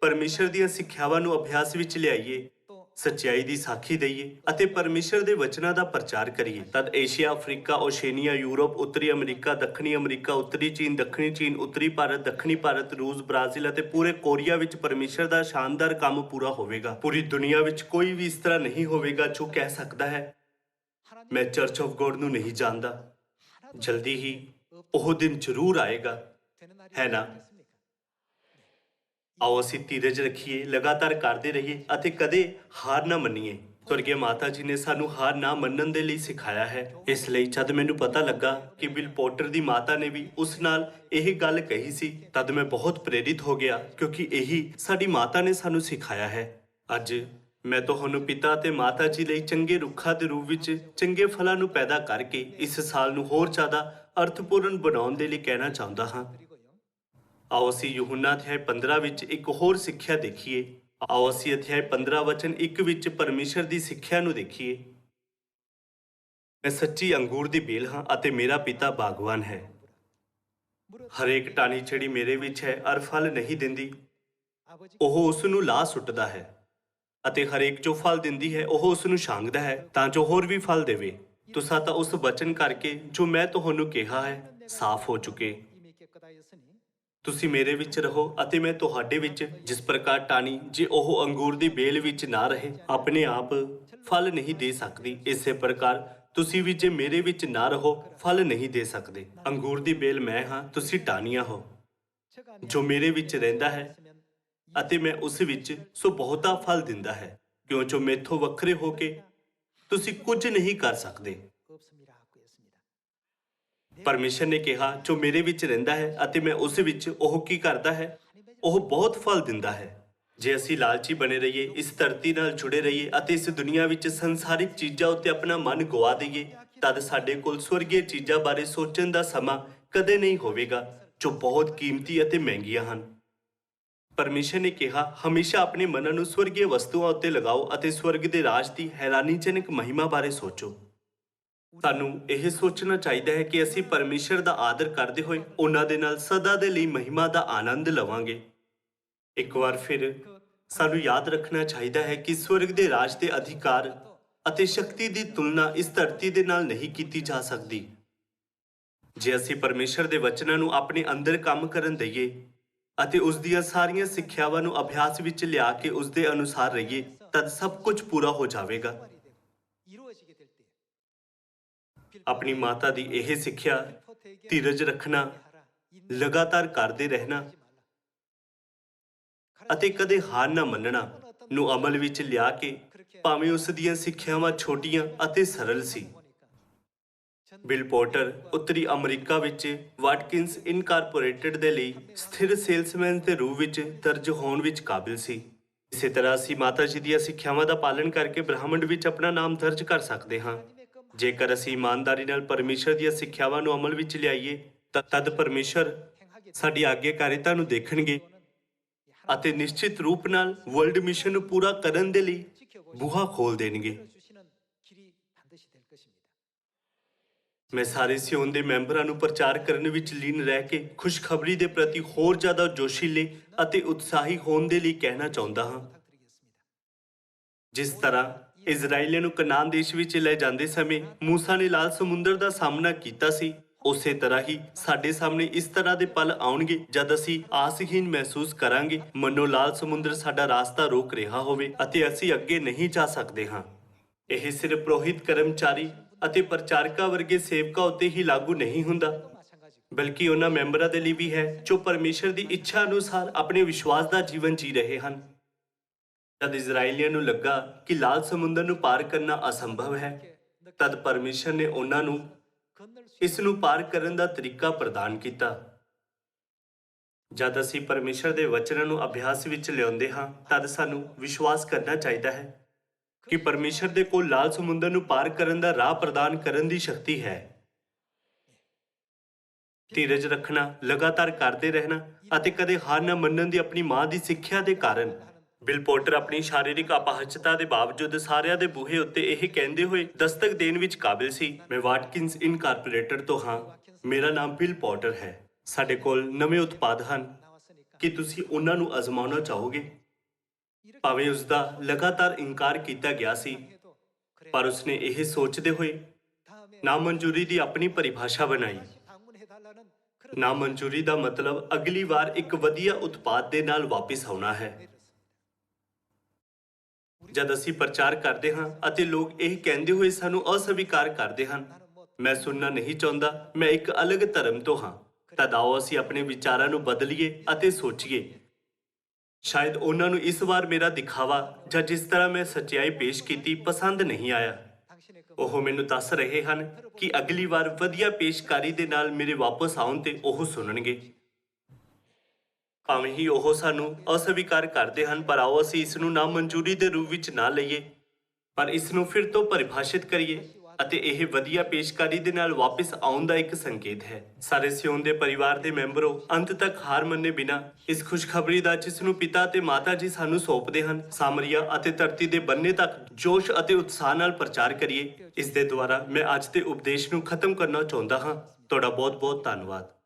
ਪਰਮੇਸ਼ਰ ਦੀਆਂ ਸਿੱਖਿਆਵਾਂ ਨੂੰ ਅਭਿਆਸ ਵਿੱਚ ਲਿਆਈਏ, ਸੱਚਾਈ ਦੀ ਸਾਖੀ ਦਈਏ ਅਤੇ ਪਰਮੇਸ਼ਰ ਦੇ ਵਚਨਾਂ ਦਾ ਪ੍ਰਚਾਰ ਕਰੀਏ, ਤਦ ਏਸ਼ੀਆ, ਅਫਰੀਕਾ, ਓਸ਼ੇਨੀਆ, ਯੂਰਪ, ਉੱਤਰੀ ਅਮਰੀਕਾ, ਦੱਖਣੀ ਅਮਰੀਕਾ, ਉੱਤਰੀ ਚੀਨ, ਦੱਖਣੀ ਚੀਨ, ਉੱਤਰੀ ਭਾਰਤ, ਦੱਖਣੀ ਭਾਰਤ, ਰੂਸ, ਬ੍ਰਾਜ਼ੀਲ ਅਤੇ ਪੂਰੇ ਕੋਰੀਆ ਵਿੱਚ ਪਰਮੇਸ਼ਰ ਦਾ ਸ਼ਾਨਦਾਰ ਕੰਮ ਪੂਰਾ ਹੋਵੇਗਾ। ਪੂਰੀ ਦੁਨੀਆ ਵਿੱਚ ਕੋਈ ਵੀ ਇਸ ਤਰ੍ਹਾਂ ਨਹੀਂ ਹੋਵੇਗਾ ਜੋ ਕਹਿ ਸਕਦਾ ਹੈ, ਮੈਂ ਚਰਚ ਆਫ ਗੋਡ ਨੂੰ ਨਹੀਂ ਜਾਣਦਾ। ਜਲਦੀ ਹੀ ਉਹ ਦਿਨ ਜ਼ਰੂਰ ਆਏਗਾ, ਹੈ ਨਾ? ਆਓ ਅਸੀਂ ਧੀਰਜ ਰੱਖੀਏ, ਲਗਾਤਾਰ ਕਰਦੇ ਰਹੀਏ ਅਤੇ ਕਦੇ ਹਾਰ ਨਾ ਮੰਨੀਏ। ਸਵਰਗੀ ਮਾਤਾ ਜੀ ਨੇ ਸਾਨੂੰ ਹਾਰ ਨਾ ਮੰਨਣ ਦੇ ਲਈ ਸਿਖਾਇਆ ਹੈ। ਇਸ ਲਈ ਜਦ ਮੈਨੂੰ ਪਤਾ ਲੱਗਾ ਕਿ ਬਿਲ ਪੋਟਰ ਦੀ ਮਾਤਾ ਨੇ ਵੀ ਉਸ ਨਾਲ ਇਹ ਗੱਲ ਕਹੀ ਸੀ, ਤਦ ਮੈਂ ਬਹੁਤ ਪ੍ਰੇਰਿਤ ਹੋ ਗਿਆ ਕਿਉਂਕਿ ਇਹੀ ਸਾਡੀ ਮਾਤਾ ਨੇ ਸਾਨੂੰ ਸਿਖਾਇਆ ਹੈ। ਅੱਜ ਮੈਂ ਤੁਹਾਨੂੰ ਪਿਤਾ ਅਤੇ ਮਾਤਾ ਜੀ ਲਈ ਚੰਗੇ ਰੁੱਖਾਂ ਦੇ ਰੂਪ ਵਿੱਚ ਚੰਗੇ ਫਲਾਂ ਨੂੰ ਪੈਦਾ ਕਰਕੇ ਇਸ ਸਾਲ ਨੂੰ ਹੋਰ ਜ਼ਿਆਦਾ ਅਰਥਪੂਰਨ ਬਣਾਉਣ ਦੇ ਲਈ ਕਹਿਣਾ ਚਾਹੁੰਦਾ ਹਾਂ। ਆਓ ਅਸੀਂ ਯਹੂਨਾ ਅਧਿਆਇ 15 ਵਿੱਚ ਇੱਕ ਹੋਰ ਸਿੱਖਿਆ ਦੇਖੀਏ। ਆਓ ਅਸੀਂ ਅਧਿਆਇ 15 ਵਚਨ 1 ਵਿੱਚ ਪਰਮੇਸ਼ਰ ਦੀ ਸਿੱਖਿਆ ਨੂੰ ਦੇਖੀਏ। ਮੈਂ ਸੱਚੀ ਅੰਗੂਰ ਦੀ ਬੇਲ ਹਾਂ ਅਤੇ ਮੇਰਾ ਪਿਤਾ ਬਾਗਵਾਨ ਹੈ। ਹਰੇਕ ਟਾਹਣੀ ਜਿਹੜੀ ਮੇਰੇ ਵਿੱਚ ਹੈ ਅਰ ਫਲ ਨਹੀਂ ਦਿੰਦੀ, ਉਹ ਉਸ ਨੂੰ ਲਾਹ ਸੁੱਟਦਾ ਹੈ ਅਤੇ ਹਰੇਕ ਜੋ ਫਲ ਦਿੰਦੀ ਹੈ ਉਹ ਉਸ ਨੂੰ ਛਾਂਗਦਾ ਹੈ ਤਾਂ ਜੋ ਹੋਰ ਵੀ ਫਲ ਦੇਵੇ। ਤੁਸਾਂ ਤਾਂ ਉਸ ਵਚਨ ਕਰਕੇ ਜੋ ਮੈਂ ਤੁਹਾਨੂੰ ਕਿਹਾ ਹੈ ਸਾਫ਼ ਹੋ ਚੁੱਕੇ। ਤੁਸੀਂ ਮੇਰੇ ਵਿੱਚ ਰਹੋ ਅਤੇ ਮੈਂ ਤੁਹਾਡੇ ਵਿੱਚ। ਜਿਸ ਪ੍ਰਕਾਰ ਟਾਹਣੀ ਜੇ ਉਹ ਅੰਗੂਰ ਦੀ ਬੇਲ ਵਿੱਚ ਨਾ ਰਹੇ ਆਪਣੇ ਆਪ ਫਲ ਨਹੀਂ ਦੇ ਸਕਦੀ, ਇਸੇ ਪ੍ਰਕਾਰ ਤੁਸੀਂ ਵੀ ਜੇ ਮੇਰੇ ਵਿੱਚ ਨਾ ਰਹੋ ਫਲ ਨਹੀਂ ਦੇ ਸਕਦੇ। ਅੰਗੂਰ ਦੀ ਬੇਲ ਮੈਂ ਹਾਂ, ਤੁਸੀਂ ਟਾਹਣੀਆਂ ਹੋ। ਜੋ ਮੇਰੇ ਵਿੱਚ ਰਹਿੰਦਾ ਹੈ ਅਤੇ ਮੈਂ ਉਸ ਵਿੱਚ, ਸੋ ਬਹੁਤਾ ਫਲ ਦਿੰਦਾ ਹੈ, ਕਿਉਂ ਜੋ ਮੈਥੋਂ ਵੱਖਰੇ ਹੋ ਕੇ ਤੁਸੀਂ ਕੁਝ ਨਹੀਂ ਕਰ ਸਕਦੇ। ਪਰਮੇਸ਼ਰ ਨੇ ਕਿਹਾ, ਜੋ ਮੇਰੇ ਵਿੱਚ ਰਹਿੰਦਾ ਹੈ ਅਤੇ ਮੈਂ ਉਸ ਵਿੱਚ, ਉਹ ਕੀ ਕਰਦਾ ਹੈ? ਉਹ ਬਹੁਤ ਫਲ ਦਿੰਦਾ ਹੈ। ਜੇ ਅਸੀਂ ਲਾਲਚੀ ਬਣੇ ਰਹੀਏ, ਇਸ ਧਰਤੀ ਨਾਲ ਜੁੜੇ ਰਹੀਏ ਅਤੇ ਇਸ ਦੁਨੀਆ ਵਿੱਚ ਸੰਸਾਰਿਕ ਚੀਜ਼ਾਂ ਉੱਤੇ ਆਪਣਾ ਮਨ ਗਵਾ ਦਈਏ, ਤਦ ਸਾਡੇ ਕੋਲ ਸਵਰਗੀ ਚੀਜ਼ਾਂ ਬਾਰੇ ਸੋਚਣ ਦਾ ਸਮਾਂ ਕਦੇ ਨਹੀਂ ਹੋਵੇਗਾ ਜੋ ਬਹੁਤ ਕੀਮਤੀ ਅਤੇ ਮਹਿੰਗੀਆਂ ਹਨ। ਪਰਮੇਸ਼ਰ ਨੇ ਕਿਹਾ, ਹਮੇਸ਼ਾ ਆਪਣੇ ਮਨਾਂ ਨੂੰ ਸਵਰਗੀ ਵਸਤੂਆਂ ਉੱਤੇ ਲਗਾਓ ਅਤੇ ਸਵਰਗ ਦੇ ਰਾਜ ਦੀ ਹੈਰਾਨੀਜਨਕ ਮਹਿਮਾ ਬਾਰੇ ਸੋਚੋ। ਸਾਨੂੰ ਇਹ ਸੋਚਣਾ ਚਾਹੀਦਾ ਹੈ ਕਿ ਅਸੀਂ ਪਰਮੇਸ਼ਰ ਦਾ ਆਦਰ ਕਰਦੇ ਹੋਏ ਉਹਨਾਂ ਦੇ ਨਾਲ ਸਦਾ ਦੇ ਲਈ ਮਹਿਮਾ ਦਾ ਆਨੰਦ ਲਵਾਂਗੇ। ਇੱਕ ਵਾਰ ਫਿਰ ਸਾਨੂੰ ਯਾਦ ਰੱਖਣਾ ਚਾਹੀਦਾ ਹੈ ਕਿ ਸਵਰਗ ਦੇ ਰਾਜ ਦੇ ਅਧਿਕਾਰ ਅਤੇ ਸ਼ਕਤੀ ਦੀ ਤੁਲਨਾ ਇਸ ਧਰਤੀ ਦੇ ਨਾਲ ਨਹੀਂ ਕੀਤੀ ਜਾ ਸਕਦੀ। ਜੇ ਅਸੀਂ ਪਰਮੇਸ਼ਰ ਦੇ ਵਚਨਾਂ ਨੂੰ ਆਪਣੇ ਅੰਦਰ ਕੰਮ ਕਰਨ ਦਈਏ ਅਤੇ ਉਸ ਦੀਆਂ ਸਾਰੀਆਂ ਸਿੱਖਿਆਵਾਂ ਨੂੰ ਅਭਿਆਸ ਵਿੱਚ ਲਿਆ ਕੇ ਉਸ ਦੇ ਅਨੁਸਾਰ ਰਹੀਏ, ਤਦ ਸਭ ਕੁਝ ਪੂਰਾ ਹੋ ਜਾਵੇਗਾ। ਆਪਣੀ ਮਾਤਾ ਦੀ ਇਹ ਸਿੱਖਿਆ ਧੀਰਜ ਰੱਖਣਾ, ਲਗਾਤਾਰ ਕਰਦੇ ਰਹਿਣਾ ਅਤੇ ਕਦੇ ਹਾਰ ਨਾ ਮੰਨਣਾ ਨੂੰ ਅਮਲ ਵਿੱਚ ਲਿਆ ਕੇ, ਭਾਵੇਂ ਉਸ ਦੀਆਂ ਸਿੱਖਿਆਵਾਂ ਛੋਟੀਆਂ ਅਤੇ ਸਰਲ ਸੀ। ਬਿਲ ਪੋਰਟਰ ਉੱਤਰੀ ਅਮਰੀਕਾ ਵਿੱਚ ਵਾਟਕਿੰਸ ਇਨਕਾਰਪੋਰੇਟਡ ਦੇ ਲਈ ਸਥਿਰ ਸੇਲਸਮੈਨ ਦੇ ਰੂਪ ਵਿੱਚ ਦਰਜ ਹੋਣ ਵਿੱਚ ਕਾਬਿਲ ਸੀ। ਇਸੇ ਤਰ੍ਹਾਂ ਅਸੀਂ ਮਾਤਾ ਜੀ ਦੀਆਂ ਸਿੱਖਿਆਵਾਂ ਦਾ ਪਾਲਣ ਕਰਕੇ ਬ੍ਰਹਿਮੰਡ ਵਿੱਚ ਆਪਣਾ ਨਾਮ ਦਰਜ ਕਰ ਸਕਦੇ ਹਾਂ। ਜੇਕਰ ਅਸੀਂ ਇਮਾਨਦਾਰੀ ਨਾਲ ਪਰਮੇਸ਼ਰ ਦੀਆਂ ਸਿੱਖਿਆਵਾਂ ਨੂੰ ਅਮਲ ਵਿੱਚ ਲਿਆਈਏ ਤਾਂ ਤਦ ਪਰਮੇਸ਼ਰ ਸਾਡੀ ਆਗਿਆਕਾਰੀਤਾ ਨੂੰ ਦੇਖਣਗੇ ਅਤੇ ਨਿਸ਼ਚਿਤ ਰੂਪ ਨਾਲ ਵਰਲਡ ਮਿਸ਼ਨ ਨੂੰ ਪੂਰਾ ਕਰਨ ਦੇ ਲਈ ਬੂਹਾ ਖੋਲ ਦੇਣਗੇ। ਮੈਂ ਸਾਰੇ ਸਿਓਨ ਦੇ ਮੈਂਬਰਾਂ ਨੂੰ ਪ੍ਰਚਾਰ ਕਰਨ ਵਿੱਚ ਲੀਨ ਰਹਿ ਕੇ ਖੁਸ਼ਖਬਰੀ ਦੇ ਪ੍ਰਤੀ ਹੋਰ ਜ਼ਿਆਦਾ ਜੋਸ਼ੀਲੇ ਅਤੇ ਉਤਸ਼ਾਹੀ ਹੋਣ ਦੇ ਲਈ ਕਹਿਣਾ ਚਾਹੁੰਦਾ ਹਾਂ। ਜਿਸ ਤਰ੍ਹਾਂ ਇਜ਼ਰਾਈਲੀਆਂ ਨੂੰ ਕਨਾਨ ਦੇਸ਼ ਵਿੱਚ ਲੈ ਜਾਂਦੇ ਸਮੇਂ ਮੂਸਾ ਨੇ ਲਾਲ ਸਮੁੰਦਰ ਦਾ ਸਾਹਮਣਾ ਕੀਤਾ ਸੀ, ਉਸੇ ਤਰ੍ਹਾਂ ਹੀ ਸਾਡੇ ਸਾਹਮਣੇ ਇਸ ਤਰ੍ਹਾਂ ਦੇ ਪਲ ਆਉਣਗੇ ਜਦ ਅਸੀਂ ਆਸਹੀਨ ਮਹਿਸੂਸ ਕਰਾਂਗੇ, ਮੰਨੋ ਲਾਲ ਸਮੁੰਦਰ ਸਾਡਾ ਰਾਸਤਾ ਰੋਕ ਰਿਹਾ ਹੋਵੇ ਅਤੇ ਅਸੀਂ ਅੱਗੇ ਨਹੀਂ ਜਾ ਸਕਦੇ ਹਾਂ। ਇਹ ਸਿਰਫ ਪੁਰੋਹਿਤ, ਕਰਮਚਾਰੀ ਅਤੇ ਪ੍ਰਚਾਰਕਾਂ ਵਰਗੇ ਸੇਵਕਾਂ ਉੱਤੇ ਹੀ ਲਾਗੂ ਨਹੀਂ ਹੁੰਦਾ, ਬਲਕਿ ਉਹਨਾਂ ਮੈਂਬਰਾਂ ਦੇ ਲਈ ਵੀ ਹੈ ਜੋ ਪਰਮੇਸ਼ਰ ਦੀ ਇੱਛਾ ਅਨੁਸਾਰ ਆਪਣੇ ਵਿਸ਼ਵਾਸ ਦਾ ਜੀਵਨ ਜੀ ਰਹੇ ਹਨ। ਜਦ ਇਜ਼ਰਾਈਲੀਆਂ ਨੂੰ ਲੱਗਾ ਕਿ ਲਾਲ ਸਮੁੰਦਰ ਨੂੰ ਪਾਰ ਕਰਨਾ ਅਸੰਭਵ ਹੈ, ਤਦ ਪਰਮੇਸ਼ਰ ਨੇ ਉਹਨਾਂ ਨੂੰ ਇਸ ਨੂੰ ਪਾਰ ਕਰਨ ਦਾ ਤਰੀਕਾ ਪ੍ਰਦਾਨ ਕੀਤਾ। ਜਦ ਅਸੀਂ ਪਰਮੇਸ਼ਰ ਦੇ ਵਚਨਾਂ ਨੂੰ ਅਭਿਆਸ ਵਿੱਚ ਲਿਆਉਂਦੇ ਹਾਂ, ਤਦ ਸਾਨੂੰ ਵਿਸ਼ਵਾਸ ਕਰਨਾ ਚਾਹੀਦਾ ਹੈ ਕਿ ਪਰਮੇਸ਼ਰ ਦੇ ਕੋਲ ਲਾਲ ਸਮੁੰਦਰ ਨੂੰ ਪਾਰ ਕਰਨ ਦਾ ਰਾਹ ਪ੍ਰਦਾਨ ਕਰਨ ਦੀ ਸ਼ਕਤੀ ਹੈ। ਧੀਰਜ ਰੱਖਣਾ, ਲਗਾਤਾਰ ਕਰਦੇ ਰਹਿਣਾ ਅਤੇ ਕਦੇ ਹਾਰ ਨਾ ਮੰਨਣ ਦੀ ਆਪਣੀ ਮਾਂ ਦੀ ਸਿੱਖਿਆ ਦੇ ਕਾਰਨ ਬਿਲ ਪੋਰਟਰ ਆਪਣੀ ਸ਼ਾਰੀਰਿਕ ਅਪਾਹਜਤਾ ਦੇ ਬਾਵਜੂਦ ਸਾਰਿਆਂ ਦੇ ਬੂਹੇ ਉੱਤੇ ਇਹ ਕਹਿੰਦੇ ਹੋਏ ਦਸਤਕ ਦੇਣ ਵਿੱਚ ਕਾਬਿਲ ਸੀ, ਮੈਂ ਵਾਟਕਿੰਸ ਇਨਕਾਰਪੋਰੇਟਡ ਤੋਂ ਹਾਂ, ਮੇਰਾ ਨਾਮ ਬਿਲ ਪੋਰਟਰ ਹੈ। ਸਾਡੇ ਕੋਲ ਨਵੇਂ ਉਤਪਾਦ ਹਨ ਕਿ ਤੁਸੀਂ ਉਹਨਾਂ ਨੂੰ ਅਜ਼ਮਾਉਣਾ ਚਾਹੋਗੇ। ਭਾਵੇਂ ਉਸ ਦਾ ਲਗਾਤਾਰ ਇਨਕਾਰ ਕੀਤਾ ਗਿਆ ਸੀ, ਪਰ ਉਸਨੇ ਇਹ ਸੋਚਦੇ ਹੋਏ ਨਾਮਨਜ਼ੂਰੀ ਦੀ ਆਪਣੀ ਪਰਿਭਾਸ਼ਾ ਬਣਾਈ। ਨਾਮਨਜ਼ੂਰੀ ਦਾ ਮਤਲਬ ਅਗਲੀ ਵਾਰ ਇੱਕ ਵਧੀਆ ਉਤਪਾਦ ਦੇ ਨਾਲ ਵਾਪਿਸ ਆਉਣਾ ਹੈ। ਜਦ ਅਸੀਂ ਪ੍ਰਚਾਰ ਕਰਦੇ ਹਾਂ ਅਤੇ ਲੋਕ ਇਹ ਕਹਿੰਦੇ ਹੋਏ ਸਾਨੂੰ ਅਸਵੀਕਾਰ ਕਰਦੇ ਹਨ, ਮੈਂ ਸੁਣਨਾ ਨਹੀਂ ਚਾਹੁੰਦਾ, ਮੈਂ ਇੱਕ ਅਲੱਗ ਧਰਮ ਤੋਂ ਹਾਂ, ਤਦ ਆਓ ਅਸੀਂ ਆਪਣੇ ਵਿਚਾਰਾਂ ਨੂੰ ਬਦਲੀਏ ਅਤੇ ਸੋਚੀਏ, ਸ਼ਾਇਦ ਉਹਨਾਂ ਨੂੰ ਇਸ ਵਾਰ ਮੇਰਾ ਦਿਖਾਵਾ ਜਾਂ ਜਿਸ ਤਰ੍ਹਾਂ ਮੈਂ ਸੱਚਾਈ ਪੇਸ਼ ਕੀਤੀ ਪਸੰਦ ਨਹੀਂ ਆਇਆ। ਉਹ ਮੈਨੂੰ ਦੱਸ ਰਹੇ ਹਨ ਕਿ ਅਗਲੀ ਵਾਰ ਵਧੀਆ ਪੇਸ਼ਕਾਰੀ ਦੇ ਨਾਲ ਮੇਰੇ ਵਾਪਸ ਆਉਣ ਤੇ ਉਹ ਸੁਣਨਗੇ। ਭਾਵੇਂ ਹੀ ਉਹ ਸਾਨੂੰ ਅਸਵੀਕਾਰ ਕਰਦੇ ਹਨ, ਪਰ ਆਓ ਅਸੀਂ ਇਸ ਨੂੰ ਨਾਮਨਜ਼ੂਰੀ ਦੇ ਰੂਪ ਵਿੱਚ ਨਾ ਲਈਏ, ਪਰ ਇਸ ਨੂੰ ਫਿਰ ਤੋਂ ਪਰਿਭਾਸ਼ਿਤ ਕਰੀਏ ਅਤੇ ਇਹ ਵਧੀਆ ਪੇਸ਼ਕਾਰੀ ਦੇ ਨਾਲ ਵਾਪਸ ਆਉਣ ਦਾ ਇੱਕ ਸੰਕੇਤ ਹੈ। ਸਾਰੇ ਸਿਓਨ ਦੇ ਪਰਿਵਾਰ ਦੇ ਮੈਂਬਰੋ, ਅੰਤ ਤੱਕ ਹਾਰ ਮੰਨੇ ਬਿਨਾਂ ਇਸ ਖੁਸ਼ਖਬਰੀ ਦਾ, ਜਿਸ ਨੂੰ ਪਿਤਾ ਅਤੇ ਮਾਤਾ ਜੀ ਸਾਨੂੰ ਸੌਂਪਦੇ ਹਨ, ਸਾਮਰੀਆ ਅਤੇ ਧਰਤੀ ਦੇ ਬੰਨੇ ਤੱਕ ਜੋਸ਼ ਅਤੇ ਉਤਸ਼ਾਹ ਨਾਲ ਪ੍ਰਚਾਰ ਕਰੀਏ। ਇਸ ਦੇ ਦੁਆਰਾ ਮੈਂ ਅੱਜ ਦੇ ਉਪਦੇਸ਼ ਨੂੰ ਖਤਮ ਕਰਨਾ ਚਾਹੁੰਦਾ ਹਾਂ। ਤੁਹਾਡਾ ਬਹੁਤ ਬਹੁਤ ਧੰਨਵਾਦ।